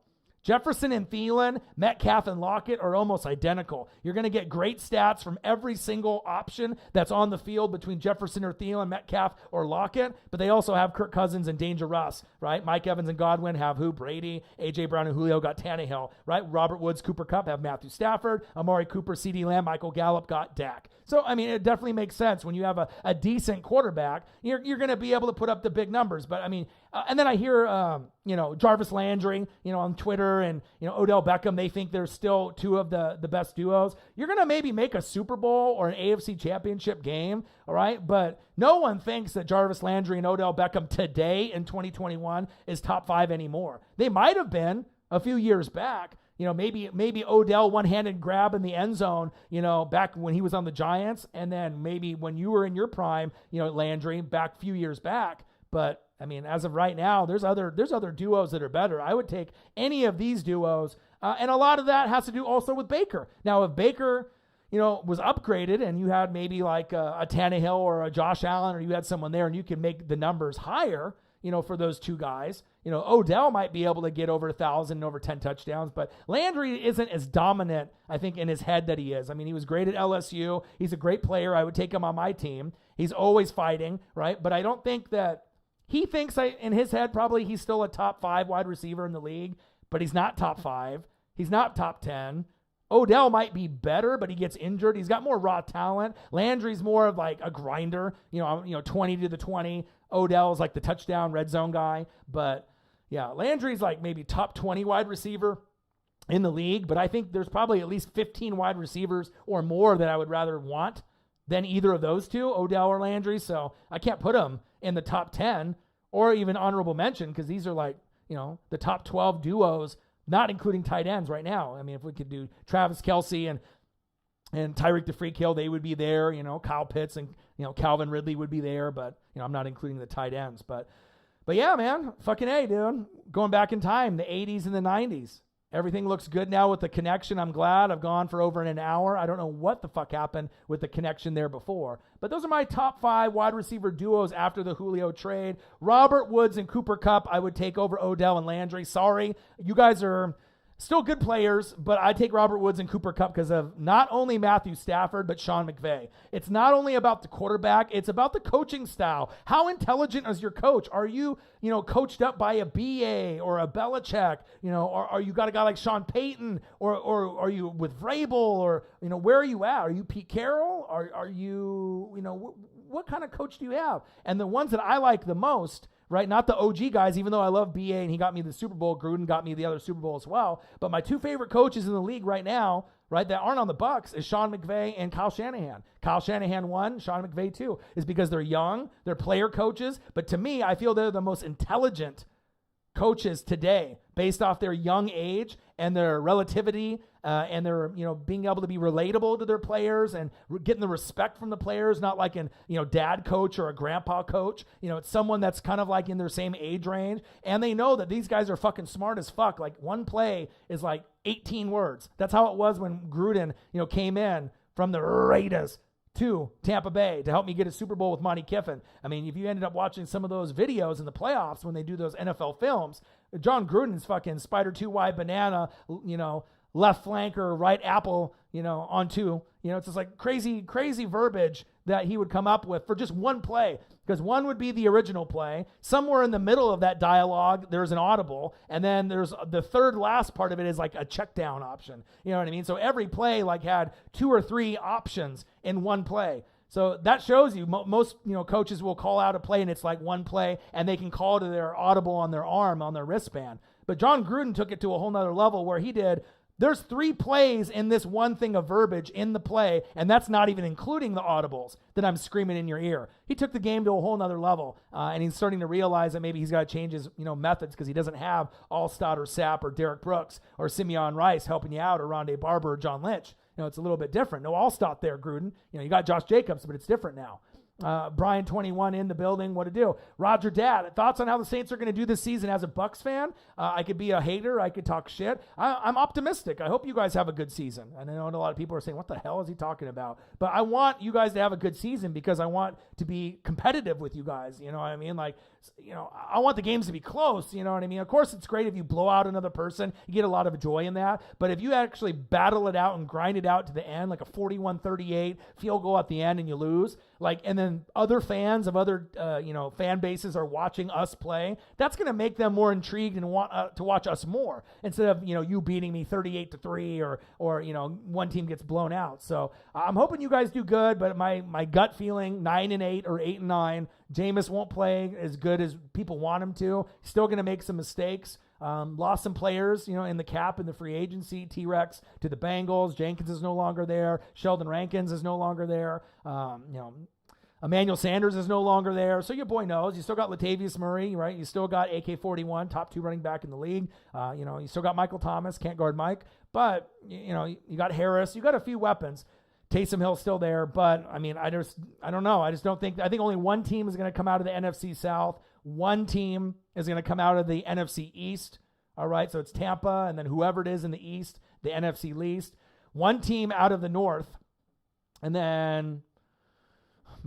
Speaker 1: Jefferson and Thielen, Metcalf and Lockett are almost identical. You're going to get great stats from every single option that's on the field between Jefferson or Thielen, Metcalf or Lockett, but they also have Kirk Cousins and Danger Russ, right? Mike Evans and Godwin have who? Brady. A.J. Brown and Julio got Tannehill, right? Robert Woods, Cooper Kupp have Matthew Stafford. Amari Cooper, CeeDee Lamb, Michael Gallup got Dak. So, I mean, it definitely makes sense when you have a decent quarterback. You're going to be able to put up the big numbers. But, I mean, and then I hear, Jarvis Landry, on Twitter and, Odell Beckham, they think they're still two of the best duos. You're going to maybe make a Super Bowl or an AFC championship game, all right? But no one thinks that Jarvis Landry and Odell Beckham today in 2021 is top 5 anymore. They might have been a few years back. Maybe Odell one-handed grab in the end zone, back when he was on the Giants, and then maybe when you were in your prime, Landry back a few years back. But I mean, as of right now, there's other duos that are better. I would take any of these duos, and a lot of that has to do also with Baker. Now, if Baker, was upgraded and you had maybe like a Tannehill or a Josh Allen, or you had someone there and you can make the numbers higher, for those two guys, Odell might be able to get over 1,000 and over 10 touchdowns, but Landry isn't as dominant, I think, in his head that he is. I mean, he was great at LSU. He's a great player. I would take him on my team. He's always fighting, right? But I don't think that he thinks in his head probably he's still a top 5 wide receiver in the league, but he's not top 5. He's not top 10. Odell might be better, but he gets injured. He's got more raw talent. Landry's more of like a grinder, 20 to the 20. Odell's like the touchdown red zone guy. But yeah, Landry's like maybe top 20 wide receiver in the league, but I think there's probably at least 15 wide receivers or more that I would rather want than either of those two, Odell or Landry. So I can't put them in the top 10 or even honorable mention because these are like, the top 12 duos, not including tight ends right now. I mean, if we could do Travis Kelce and Tyreek the Freak Hill, they would be there. Kyle Pitts and, Calvin Ridley would be there, but, I'm not including the tight ends. But yeah, man, fucking A, dude. Going back in time, the 80s and the 90s. Everything looks good now with the connection. I'm glad. I've gone for over an hour. I don't know what the fuck happened with the connection there before. But those are my top 5 wide receiver duos after the Julio trade. Robert Woods and Cooper Kupp, I would take over Odell and Landry. Sorry. You guys are still good players, but I take Robert Woods and Cooper Kupp because of not only Matthew Stafford, but Sean McVay. It's not only about the quarterback, it's about the coaching style. How intelligent is your coach? Are you, coached up by a BA or a Belichick, or are you got a guy like Sean Payton, or are you with Vrabel, or, where are you at? Are you Pete Carroll? Are you, what kind of coach do you have? And the ones that I like the most, right? Not the OG guys, even though I love BA and he got me the Super Bowl. Gruden got me the other Super Bowl as well. But my 2 favorite coaches in the league right now, right, that aren't on the Bucs is Sean McVay and Kyle Shanahan. Kyle Shanahan 1, Sean McVay 2, is because they're young, they're player coaches. But to me, I feel they're the most intelligent coaches today based off their young age and their relativity and their, being able to be relatable to their players and getting the respect from the players, not like an, dad coach or a grandpa coach. It's someone that's kind of like in their same age range. And they know that these guys are fucking smart as fuck. Like one play is like 18 words. That's how it was when Gruden, came in from the Raiders to Tampa Bay to help me get a Super Bowl with Monty Kiffin. I mean, if you ended up watching some of those videos in the playoffs when they do those NFL films, John Gruden's fucking spider 2 wide banana, left flanker, right apple, on 2. It's just like crazy verbiage that he would come up with for just one play. Because one would be the original play. Somewhere in the middle of that dialogue, there's an audible. And then there's the third last part of it is like a check down option. You know what I mean? So every play like had 2 or 3 options in one play. So that shows you most, coaches will call out a play and it's like one play and they can call to their audible on their arm, on their wristband. But John Gruden took it to a whole nother level where he did, there's 3 plays in this one thing of verbiage in the play, and that's not even including the audibles that I'm screaming in your ear. He took the game to a whole nother level, and he's starting to realize that maybe he's got to change his, methods because he doesn't have Allstott or Sapp or Derek Brooks or Simeon Rice helping you out or Rondé Barber or John Lynch. It's a little bit different. No Allstott there, Gruden. You got Josh Jacobs, but it's different now. Brian 21 in the building. What to do? Roger Dad, thoughts on how the Saints are going to do this season as a Bucs fan? I could be a hater. I could talk shit. I'm optimistic. I hope you guys have a good season. And I know a lot of people are saying, what the hell is he talking about? But I want you guys to have a good season because I want to be competitive with you guys. You know what I mean? Like, you know, I want the games to be close. You know what I mean? Of course, it's great if you blow out another person. You get a lot of joy in that. But if you actually battle it out and grind it out to the end, like a 41-38 field goal at the end and you lose, like, and then other fans of other, fan bases are watching us play, that's going to make them more intrigued and want to watch us more instead of, you beating me 38-3 or one team gets blown out. So I'm hoping you guys do good, but my gut feeling 9-8 or 8-9, Jameis won't play as good as people want him to. He's still going to make some mistakes. Lost some players, in the cap in the free agency. T-Rex to the Bengals. Jenkins is no longer there. Sheldon Rankins is no longer there. Emmanuel Sanders is no longer there. So your boy knows. You still got Latavius Murray, right? You still got AK-41, top 2 running back in the league. You still got Michael Thomas, can't guard Mike. But, you got Harris. You got a few weapons. Taysom Hill's still there, but I don't know. I think only one team is going to come out of the NFC South. One team is going to come out of the NFC East. All right. So it's Tampa and then whoever it is in the East, the NFC least. One team out of the North and then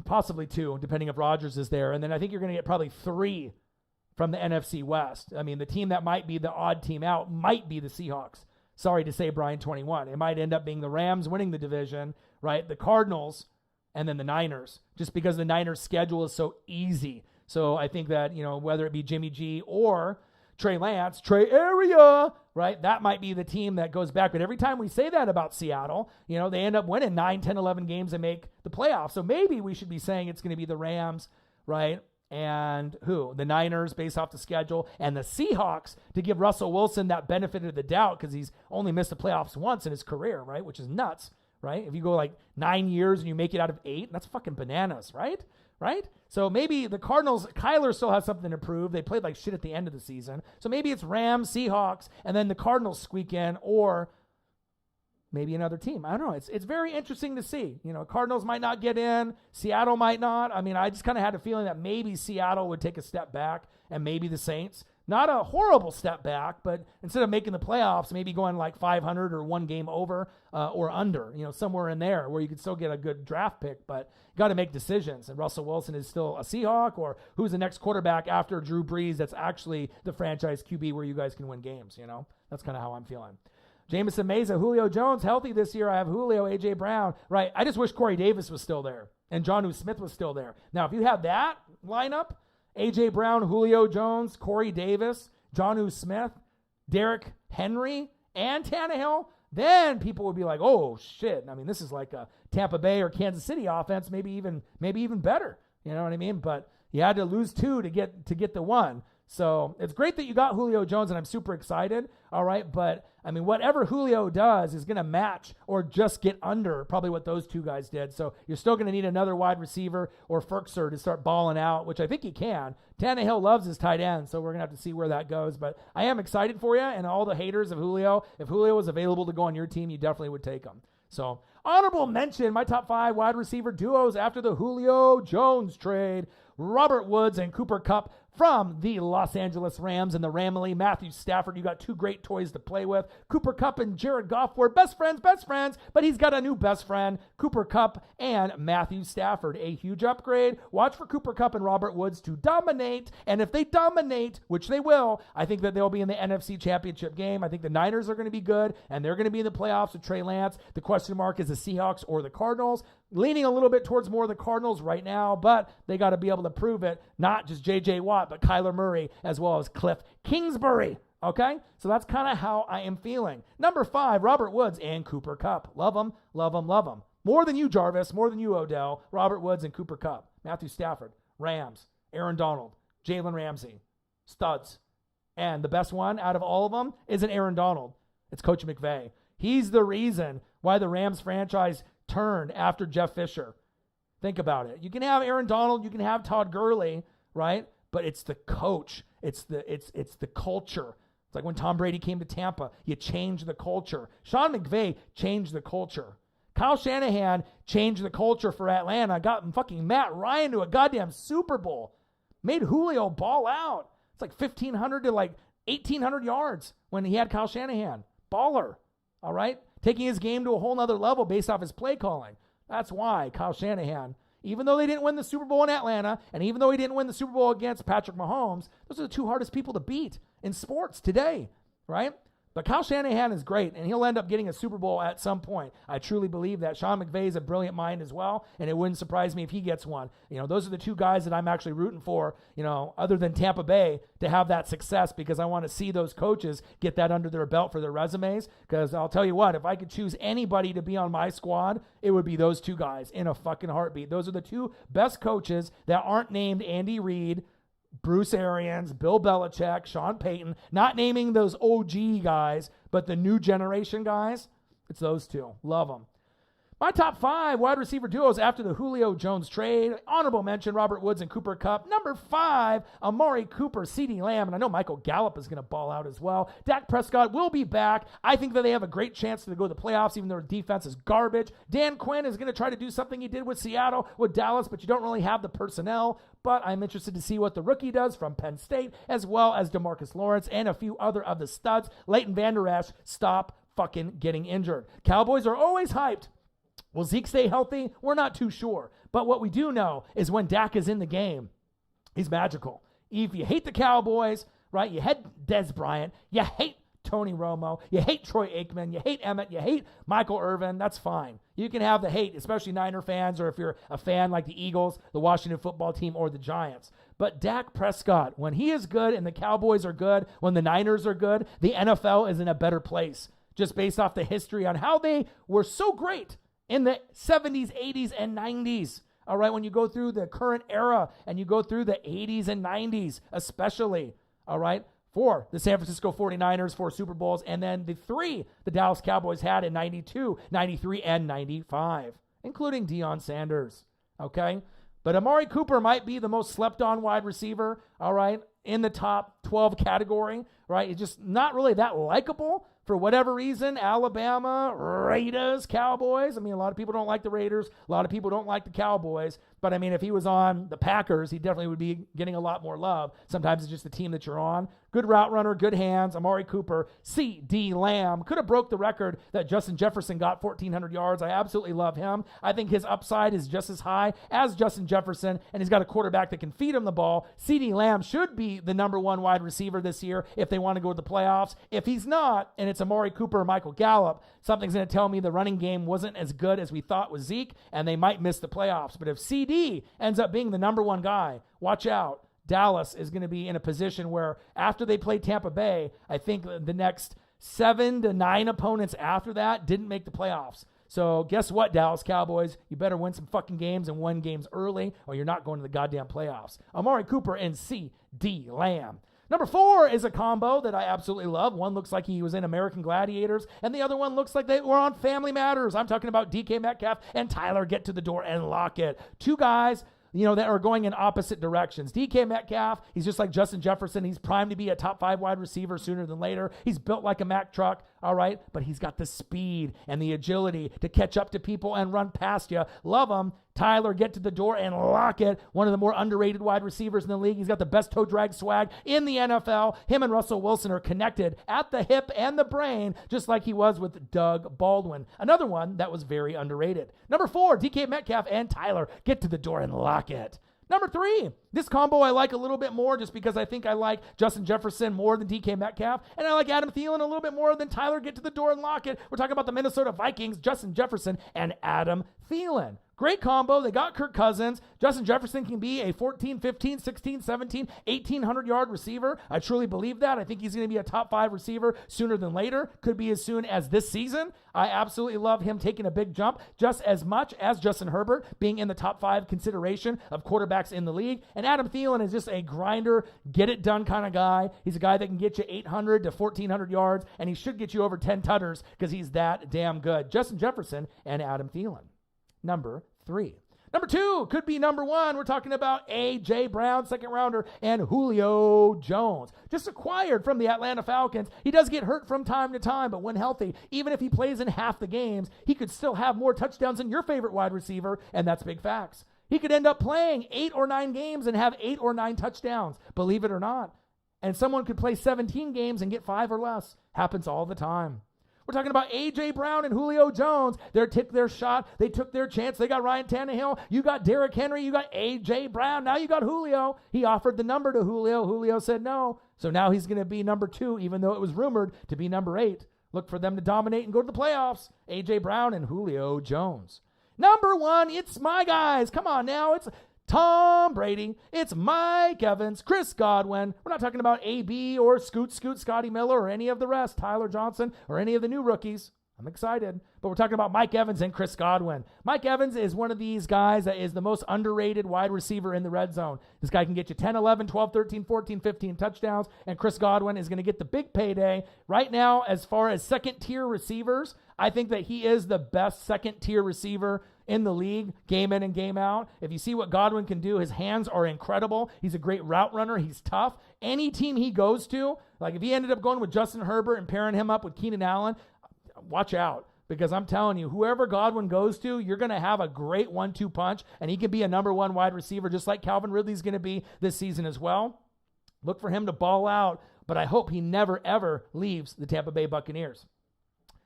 Speaker 1: possibly 2, depending if Rodgers is there. And then I think you're going to get probably 3 from the NFC West. I mean, the team that might be the odd team out might be the Seahawks. Sorry to say, Brian 21. It might end up being the Rams winning the division, right? The Cardinals, and then the Niners, just because the Niners' schedule is so easy. So I think that, whether it be Jimmy G or Trey Lance, Trey Area, right? That might be the team that goes back. But every time we say that about Seattle, they end up winning 9, 10, 11 games and make the playoffs. So maybe we should be saying it's going to be the Rams, right? And who? The Niners based off the schedule, and the Seahawks to give Russell Wilson that benefit of the doubt because he's only missed the playoffs once in his career, right? Which is nuts, right? If you go like 9 years and you make it out of 8, that's fucking bananas, right? Right? So maybe the Cardinals, Kyler still has something to prove. They played like shit at the end of the season. So maybe it's Rams, Seahawks, and then the Cardinals squeak in, or maybe another team. I don't know. It's very interesting to see. Cardinals might not get in. Seattle might not. I mean, I just kind of had a feeling that maybe Seattle would take a step back and maybe the Saints. Not a horrible step back, but instead of making the playoffs, maybe going like 500 or 1 game over or under, somewhere in there where you could still get a good draft pick, but you got to make decisions. And Russell Wilson is still a Seahawk, or who's the next quarterback after Drew Brees that's actually the franchise QB where you guys can win games, That's kind of how I'm feeling. Jameson Meza, Julio Jones, healthy this year. I have Julio, A.J. Brown. Right, I just wish Corey Davis was still there and Jonnu Smith was still there. Now, if you have that lineup, A.J. Brown, Julio Jones, Corey Davis, Jonnu Smith, Derrick Henry, and Tannehill, then people would be like, oh, shit. I mean, this is like a Tampa Bay or Kansas City offense, maybe even better. You know what I mean? But you had to lose 2 to get the 1. So it's great that you got Julio Jones, and I'm super excited, all right? But, I mean, whatever Julio does is going to match or just get under probably what those 2 guys did. So you're still going to need another wide receiver or Ferkser to start balling out, which I think he can. Tannehill loves his tight end, so we're going to have to see where that goes. But I am excited for you, and all the haters of Julio. If Julio was available to go on your team, you definitely would take him. So honorable mention, my top 5 wide receiver duos after the Julio Jones trade. Robert Woods and Cooper Kupp from the Los Angeles Rams and the Ramley. Matthew Stafford, you got 2 great toys to play with. Cooper Kupp and Jared Goff were best friends, but he's got a new best friend, Cooper Kupp and Matthew Stafford. A huge upgrade. Watch for Cooper Kupp and Robert Woods to dominate, and if they dominate, which they will, I think that they'll be in the NFC Championship game. I think the Niners are going to be good, and they're going to be in the playoffs with Trey Lance. The question mark is the Seahawks or the Cardinals. Leaning a little bit towards more of the Cardinals right now, but they got to be able to prove it. Not just J.J. Watt, but Kyler Murray as well as Cliff Kingsbury. Okay? So that's kind of how I am feeling. Number 5, Robert Woods and Cooper Kupp. Love them, love them, love them. More than you, Jarvis. More than you, Odell. Robert Woods and Cooper Kupp. Matthew Stafford. Rams. Aaron Donald. Jalen Ramsey. Studs. And the best one out of all of them isn't Aaron Donald. It's Coach McVay. He's the reason why the Rams franchise turned after Jeff Fisher. Think about it. You can have Aaron Donald, you can have Todd Gurley, right? But it's the coach. It's the culture. It's like when Tom Brady came to Tampa, you change the culture. Sean McVay changed the culture. Kyle Shanahan changed the culture for Atlanta, got fucking Matt Ryan to a goddamn Super Bowl, made Julio ball out. It's like 1,500 to like 1,800 yards when he had Kyle Shanahan. Baller, all right? Taking his game to a whole nother level based off his play calling. That's why Kyle Shanahan, even though they didn't win the Super Bowl in Atlanta, and even though he didn't win the Super Bowl against Patrick Mahomes, those are the two hardest people to beat in sports today, right? But Kyle Shanahan is great, and he'll end up getting a Super Bowl at some point. I truly believe that. Sean McVay is a brilliant mind as well, and it wouldn't surprise me if he gets one. Those are the two guys that I'm actually rooting for, other than Tampa Bay, to have that success, because I want to see those coaches get that under their belt for their resumes. Because I'll tell you what, if I could choose anybody to be on my squad, it would be those two guys in a fucking heartbeat. Those are the two best coaches that aren't named Andy Reid, Bruce Arians, Bill Belichick, Sean Payton, not naming those OG guys, but the new generation guys. It's those two. Love them. My top 5 wide receiver duos after the Julio Jones trade. Honorable mention, Robert Woods and Cooper Kupp. Number 5, Amari Cooper, CeeDee Lamb. And I know Michael Gallup is going to ball out as well. Dak Prescott will be back. I think that they have a great chance to go to the playoffs, even though their defense is garbage. Dan Quinn is going to try to do something he did with Seattle, with Dallas, but you don't really have the personnel. But I'm interested to see what the rookie does from Penn State, as well as DeMarcus Lawrence and a few other of the studs. Leighton Vander Esch, stop fucking getting injured. Cowboys are always hyped. Will Zeke stay healthy? We're not too sure. But what we do know is when Dak is in the game, he's magical. If you hate the Cowboys, right, you hate Dez Bryant, you hate Tony Romo, you hate Troy Aikman, you hate Emmett, you hate Michael Irvin, that's fine. You can have the hate, especially Niner fans, or if you're a fan like the Eagles, the Washington football team, or the Giants. But Dak Prescott, when he is good and the Cowboys are good, when the Niners are good, the NFL is in a better place, just based off the history on how they were so great in the 70s, 80s, and 90s. All right, when you go through the current era and you go through the 80s and 90s especially, all right, for the San Francisco 49ers, 4 Super Bowls, and then the 3 the Dallas Cowboys had in 92, 93, and 95, including Deion Sanders, okay? But Amari Cooper might be the most slept-on wide receiver, all right, in the top 12 category, right? He's just not really that likable. For whatever reason, Alabama, Raiders, Cowboys. I mean, a lot of people don't like the Raiders. A lot of people don't like the Cowboys. But, I mean, if he was on the Packers, he definitely would be getting a lot more love. Sometimes it's just the team that you're on. Good route runner, good hands. Amari Cooper, CeeDee Lamb. Could have broke the record that Justin Jefferson got, 1,400 yards. I absolutely love him. I think his upside is just as high as Justin Jefferson, and he's got a quarterback that can feed him the ball. CeeDee Lamb should be the number 1 wide receiver this year if they want to go to the playoffs. If he's not, and it's Amari Cooper or Michael Gallup, something's going to tell me the running game wasn't as good as we thought with Zeke, and they might miss the playoffs. But if CD ends up being the number 1 guy, watch out. Dallas is going to be in a position where after they play Tampa Bay, I think the next 7 to 9 opponents after that didn't make the playoffs. So guess what, Dallas Cowboys? You better win some fucking games and win games early, or you're not going to the goddamn playoffs. Amari Cooper and CeeDee Lamb. Number 4 is a combo that I absolutely love. One looks like he was in American Gladiators, and the other one looks like they were on Family Matters. I'm talking about DK Metcalf and Tyler Get to the Door and Lockett. 2 guys, that are going in opposite directions. DK Metcalf, he's just like Justin Jefferson. He's primed to be a top 5 wide receiver sooner than later. He's built like a Mack truck, all right? But he's got the speed and the agility to catch up to people and run past you. Love him. Tyler, Get to the Door and Lockett, one of the more underrated wide receivers in the league. He's got the best toe drag swag in the NFL. Him and Russell Wilson are connected at the hip and the brain, just like he was with Doug Baldwin. Another one that was very underrated. Number 4, DK Metcalf and Tyler, Get to the Door and Lockett. Number 3, this combo I like a little bit more just because I think I like Justin Jefferson more than DK Metcalf, and I like Adam Thielen a little bit more than Tyler Get to the Door and Lockett. We're talking about the Minnesota Vikings, Justin Jefferson and Adam Thielen. Great combo. They got Kirk Cousins. Justin Jefferson can be a 14, 15, 16, 17, 1,800-yard receiver. I truly believe that. I think he's going to be a top 5 receiver sooner than later. Could be as soon as this season. I absolutely love him taking a big jump just as much as Justin Herbert being in the top 5 consideration of quarterbacks in the league. And Adam Thielen is just a grinder, get-it-done kind of guy. He's a guy that can get you 800 to 1,400 yards, and he should get you over 10 tutters because he's that damn good. Justin Jefferson and Adam Thielen. Number 3. Number 2 could be number 1. We're talking about A.J. Brown, second rounder, and Julio Jones. Just acquired from the Atlanta Falcons. He does get hurt from time to time, but when healthy, even if he plays in half the games, he could still have more touchdowns than your favorite wide receiver, and that's big facts. He could end up playing 8 or 9 games and have 8 or 9 touchdowns, believe it or not. And someone could play 17 games and get 5 or less. Happens all the time. We're talking about A.J. Brown and Julio Jones. They took their shot. They took their chance. They got Ryan Tannehill. You got Derrick Henry. You got A.J. Brown. Now you got Julio. He offered the number to Julio. Julio said no. So now he's going to be number 2, even though it was rumored to be number 8. Look for them to dominate and go to the playoffs. A.J. Brown and Julio Jones. Number 1, it's my guys. Come on now. It's Tom Brady. It's Mike Evans, Chris Godwin. We're not talking about AB or Scoot, Scotty Miller, or any of the rest, Tyler Johnson, or any of the new rookies. I'm excited. But we're talking about Mike Evans and Chris Godwin. Mike Evans is one of these guys that is the most underrated wide receiver in the red zone. This guy can get you 10, 11, 12, 13, 14, 15 touchdowns, and Chris Godwin is going to get the big payday. Right now, as far as second-tier receivers, I think that he is the best second-tier receiver in the league, game in and game out. If you see what Godwin can do, his hands are incredible. He's a great route runner. He's tough. Any team he goes to, like if he ended up going with Justin Herbert and pairing him up with Keenan Allen, watch out. Because I'm telling you, whoever Godwin goes to, you're going to have a great 1-2 punch, and he can be a number 1 wide receiver, just like Calvin Ridley's going to be this season as well. Look for him to ball out, but I hope he never, ever leaves the Tampa Bay Buccaneers.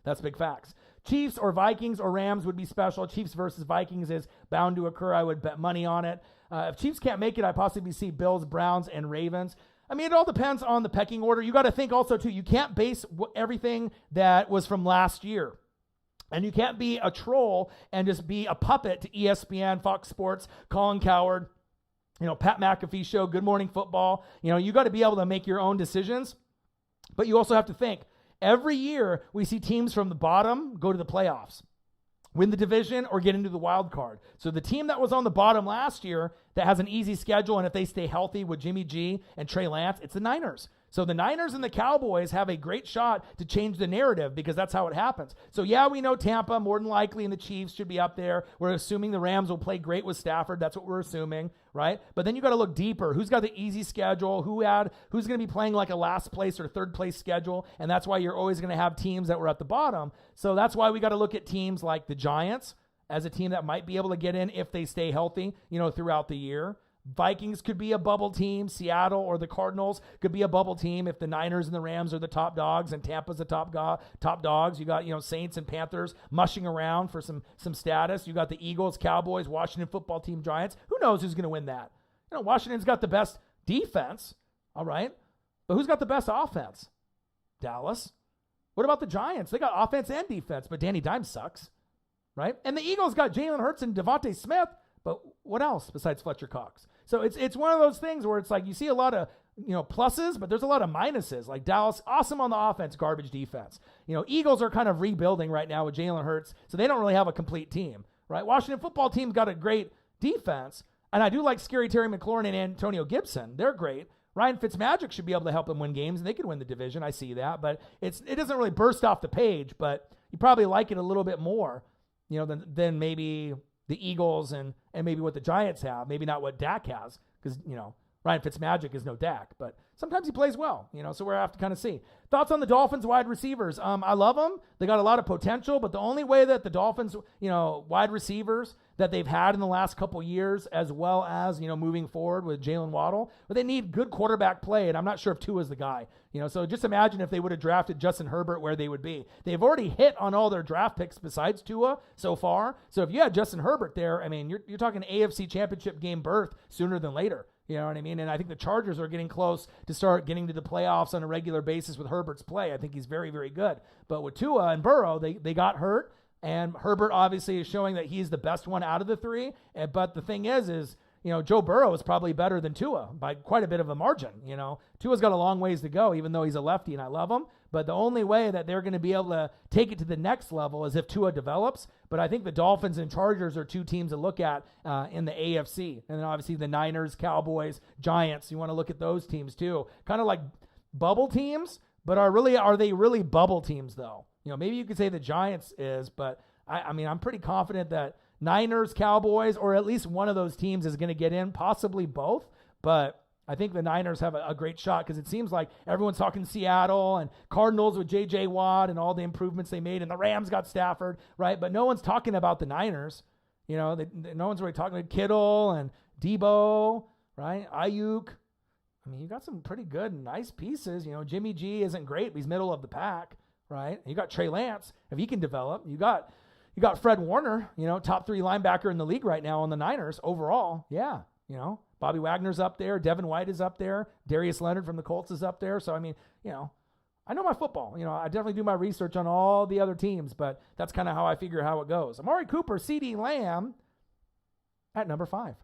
Speaker 1: That's big facts. Chiefs or Vikings or Rams would be special. Chiefs versus Vikings is bound to occur. I would bet money on it. If Chiefs can't make it, I possibly see Bills, Browns, and Ravens. I mean, it all depends on the pecking order. You got to think also, too, you can't base everything that was from last year. And you can't be a troll and just be a puppet to ESPN, Fox Sports, Colin Cowherd, Pat McAfee show, Good Morning Football. You got to be able to make your own decisions. But you also have to think, every year we see teams from the bottom go to the playoffs, win the division, or get into the wild card. So the team that was on the bottom last year that has an easy schedule, and if they stay healthy with Jimmy G and Trey Lance, it's the Niners. So the Niners and the Cowboys have a great shot to change the narrative because that's how it happens. So yeah, we know Tampa more than likely and the Chiefs should be up there. We're assuming the Rams will play great with Stafford. That's what we're assuming, right? But then you got to look deeper. Who's got the easy schedule? Who's going to be playing like a last place or third place schedule? And that's why you're always going to have teams that were at the bottom. So that's why we got to look at teams like the Giants as a team that might be able to get in if they stay healthy, throughout the year. Vikings could be a bubble team. Seattle or the Cardinals could be a bubble team if the Niners and the Rams are the top dogs and Tampa's the top dogs. You got, Saints and Panthers mushing around for some status. You got the Eagles, Cowboys, Washington football team, Giants. Who knows who's going to win that? Washington's got the best defense, all right? But who's got the best offense? Dallas. What about the Giants? They got offense and defense, but Danny Dimes sucks, right? And the Eagles got Jalen Hurts and Devontae Smith, but what else besides Fletcher Cox? So it's one of those things where it's like you see a lot of pluses, but there's a lot of minuses. Like Dallas, awesome on the offense, garbage defense. Eagles are kind of rebuilding right now with Jalen Hurts, so they don't really have a complete team, right? Washington football team's got a great defense, and I do like Scary Terry McLaurin and Antonio Gibson. They're great. Ryan Fitzmagic should be able to help them win games, and they could win the division. I see that, but it doesn't really burst off the page, but you probably like it a little bit more, than maybe the Eagles and maybe what the Giants have, maybe not what Dak has, because, Ryan Fitzmagic is no Dak, but sometimes he plays well, so we're going to have to kind of see. Thoughts on the Dolphins wide receivers? I love them. They got a lot of potential, but the only way that the Dolphins, wide receivers that they've had in the last couple years, as well as, moving forward with Jalen Waddle, but they need good quarterback play, and I'm not sure if Tua's the guy. So just imagine if they would have drafted Justin Herbert, where they would be. They've already hit on all their draft picks besides Tua so far. So if you had Justin Herbert there, I mean, you're talking AFC Championship game berth sooner than later. You know what I mean? And I think the Chargers are getting close to start getting to the playoffs on a regular basis with Herbert's play. I think he's very, very good. But with Tua and Burrow, they got hurt. And Herbert obviously is showing that he's the best one out of the three. But the thing is Joe Burrow is probably better than Tua by quite a bit of a margin. Tua's got a long ways to go, even though he's a lefty and I love him. But the only way that they're going to be able to take it to the next level is if Tua develops. But I think the Dolphins and Chargers are two teams to look at in the AFC. And then obviously the Niners, Cowboys, Giants. You want to look at those teams too. Kind of like bubble teams, but are they really bubble teams though? Maybe you could say the Giants is, but I mean, I'm pretty confident that Niners, Cowboys, or at least one of those teams is going to get in, possibly both. But I think the Niners have a great shot because it seems like everyone's talking Seattle and Cardinals with J.J. Watt and all the improvements they made, and the Rams got Stafford, right? But no one's talking about the Niners. You know, no one's really talking about Kittle and Debo, right? Ayuk. I mean, you got some pretty good and nice pieces. You know, Jimmy G isn't great, but he's middle of the pack, right? You got Trey Lance, if he can develop. You got Fred Warner, you know, top 3 linebacker in the league right now on the Niners overall. Yeah, you know, Bobby Wagner's up there. Devin White is up there. Darius Leonard from the Colts is up there. So, I mean, you know, I know my football. You know, I definitely do my research on all the other teams, but that's kind of how I figure how it goes. Amari Cooper, CeeDee Lamb at number 5.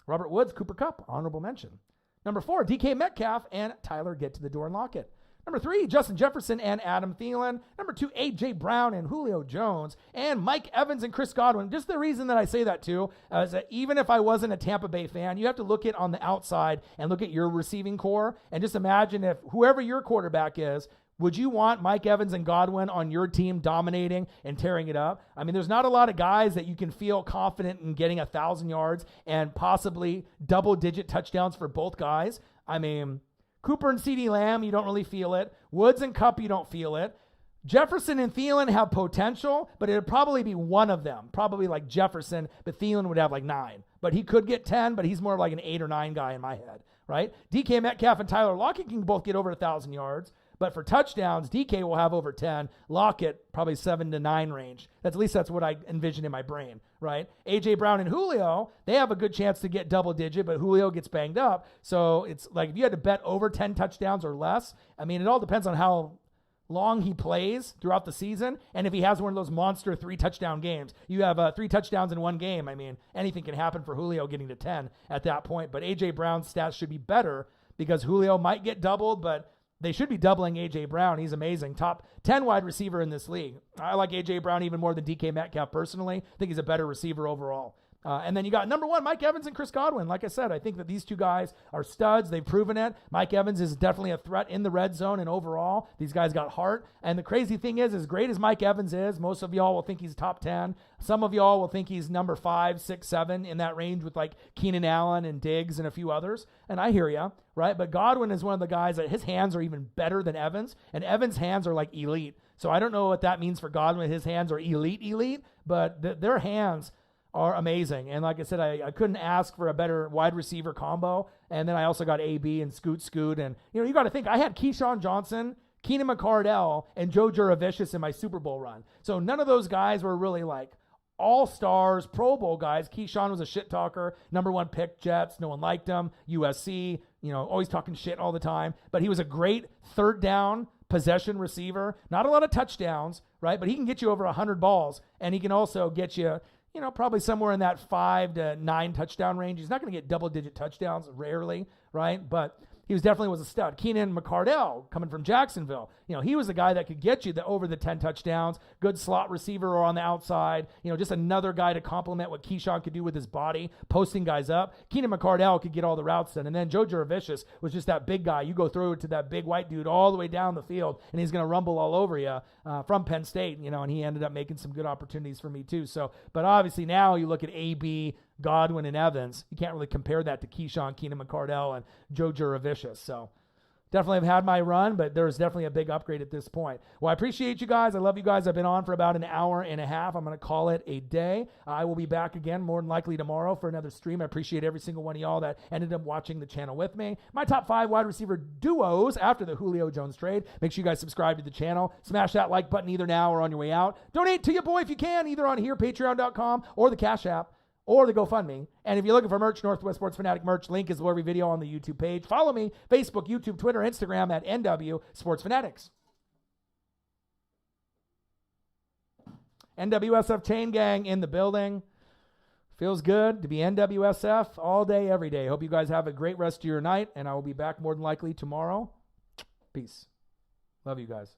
Speaker 1: Robert Woods, Cooper Kupp, honorable mention. Number 4, DK Metcalf and Tyler Get to the Door and Lockett. Number 3, Justin Jefferson and Adam Thielen. Number 2, A.J. Brown and Julio Jones. And Mike Evans and Chris Godwin. Just the reason that I say that, too, is that even if I wasn't a Tampa Bay fan, you have to look at on the outside and look at your receiving core. And just imagine if whoever your quarterback is, would you want Mike Evans and Godwin on your team dominating and tearing it up? I mean, there's not a lot of guys that you can feel confident in getting 1,000 yards and possibly double-digit touchdowns for both guys. I mean, Cooper and CeeDee Lamb, you don't really feel it. Woods and Kupp, you don't feel it. Jefferson and Thielen have potential, but it would probably be one of them. Probably like Jefferson, but Thielen would have like 9. But he could get 10, but he's more like an 8 or 9 guy in my head, right? DK Metcalf and Tyler Lockett can both get over 1,000 yards. But for touchdowns, DK will have over 10. Lockett, probably 7 to 9 range. At least that's what I envision in my brain, right? A.J. Brown and Julio, they have a good chance to get double digit, but Julio gets banged up. So it's like if you had to bet over 10 touchdowns or less, I mean, it all depends on how long he plays throughout the season. And if he has one of those monster 3-touchdown games, you have 3 touchdowns in one game. I mean, anything can happen for Julio getting to 10 at that point. But A.J. Brown's stats should be better because Julio might get doubled, but they should be doubling A.J. Brown. He's amazing. Top 10 wide receiver in this league. I like A.J. Brown even more than DK Metcalf personally. I think he's a better receiver overall. And then you got number 1, Mike Evans and Chris Godwin. Like I said, I think that these two guys are studs. They've proven it. Mike Evans is definitely a threat in the red zone and overall. These guys got heart. And the crazy thing is, as great as Mike Evans is, most of y'all will think he's top 10. Some of y'all will think he's number 5, 6, 7 in that range with like Keenan Allen and Diggs and a few others. And I hear you, right? But Godwin is one of the guys that his hands are even better than Evans. And Evans' hands are like elite. So I don't know what that means for Godwin. His hands are elite, but their hands are amazing. And like I said, I couldn't ask for a better wide receiver combo. And then I also got AB and Scoot. And, you know, you got to think, I had Keyshawn Johnson, Keenan McCardell, and Joe Jurevicius in my Super Bowl run. So none of those guys were really like all-stars, Pro Bowl guys. Keyshawn was a shit talker, number 1 pick, Jets. No one liked him. USC, you know, always talking shit all the time. But he was a great third down possession receiver. Not a lot of touchdowns, right? But he can get you over 100 balls. And he can also get you, you know, probably somewhere in that 5 to 9 touchdown range. He's not going to get double-digit touchdowns, rarely, right? But he definitely was a stud. Keenan McCardell, coming from Jacksonville, you know, he was the guy that could get you over the 10 touchdowns. Good slot receiver or on the outside. You know, just another guy to complement what Keyshawn could do with his body, posting guys up. Keenan McCardell could get all the routes done. And then Joe Jurevicius was just that big guy. You go through it to that big white dude all the way down the field, and he's going to rumble all over you from Penn State, you know, and he ended up making some good opportunities for me too. So, but obviously now you look at AB, Godwin, and Evans. You can't really compare that to Keyshawn, Keenan McCardell, and Joe Jurevicius. So definitely have had my run, but there's definitely a big upgrade at this point. Well, I appreciate you guys. I love you guys. I've been on for about an hour and a half. I'm going to call it a day. I will be back again more than likely tomorrow for another stream. I appreciate every single one of y'all that ended up watching the channel with me. My top 5 wide receiver duos after the Julio Jones trade. Make sure you guys subscribe to the channel. Smash that like button either now or on your way out. Donate to your boy if you can, either on here, patreon.com, or the Cash App, or the GoFundMe. And if you're looking for merch, Northwest Sports Fanatic merch, link is below every video on the YouTube page. Follow me, Facebook, YouTube, Twitter, Instagram at NW Sports Fanatics. NWSF Chain Gang in the building. Feels good to be NWSF all day, every day. Hope you guys have a great rest of your night, and I will be back more than likely tomorrow. Peace. Love you guys.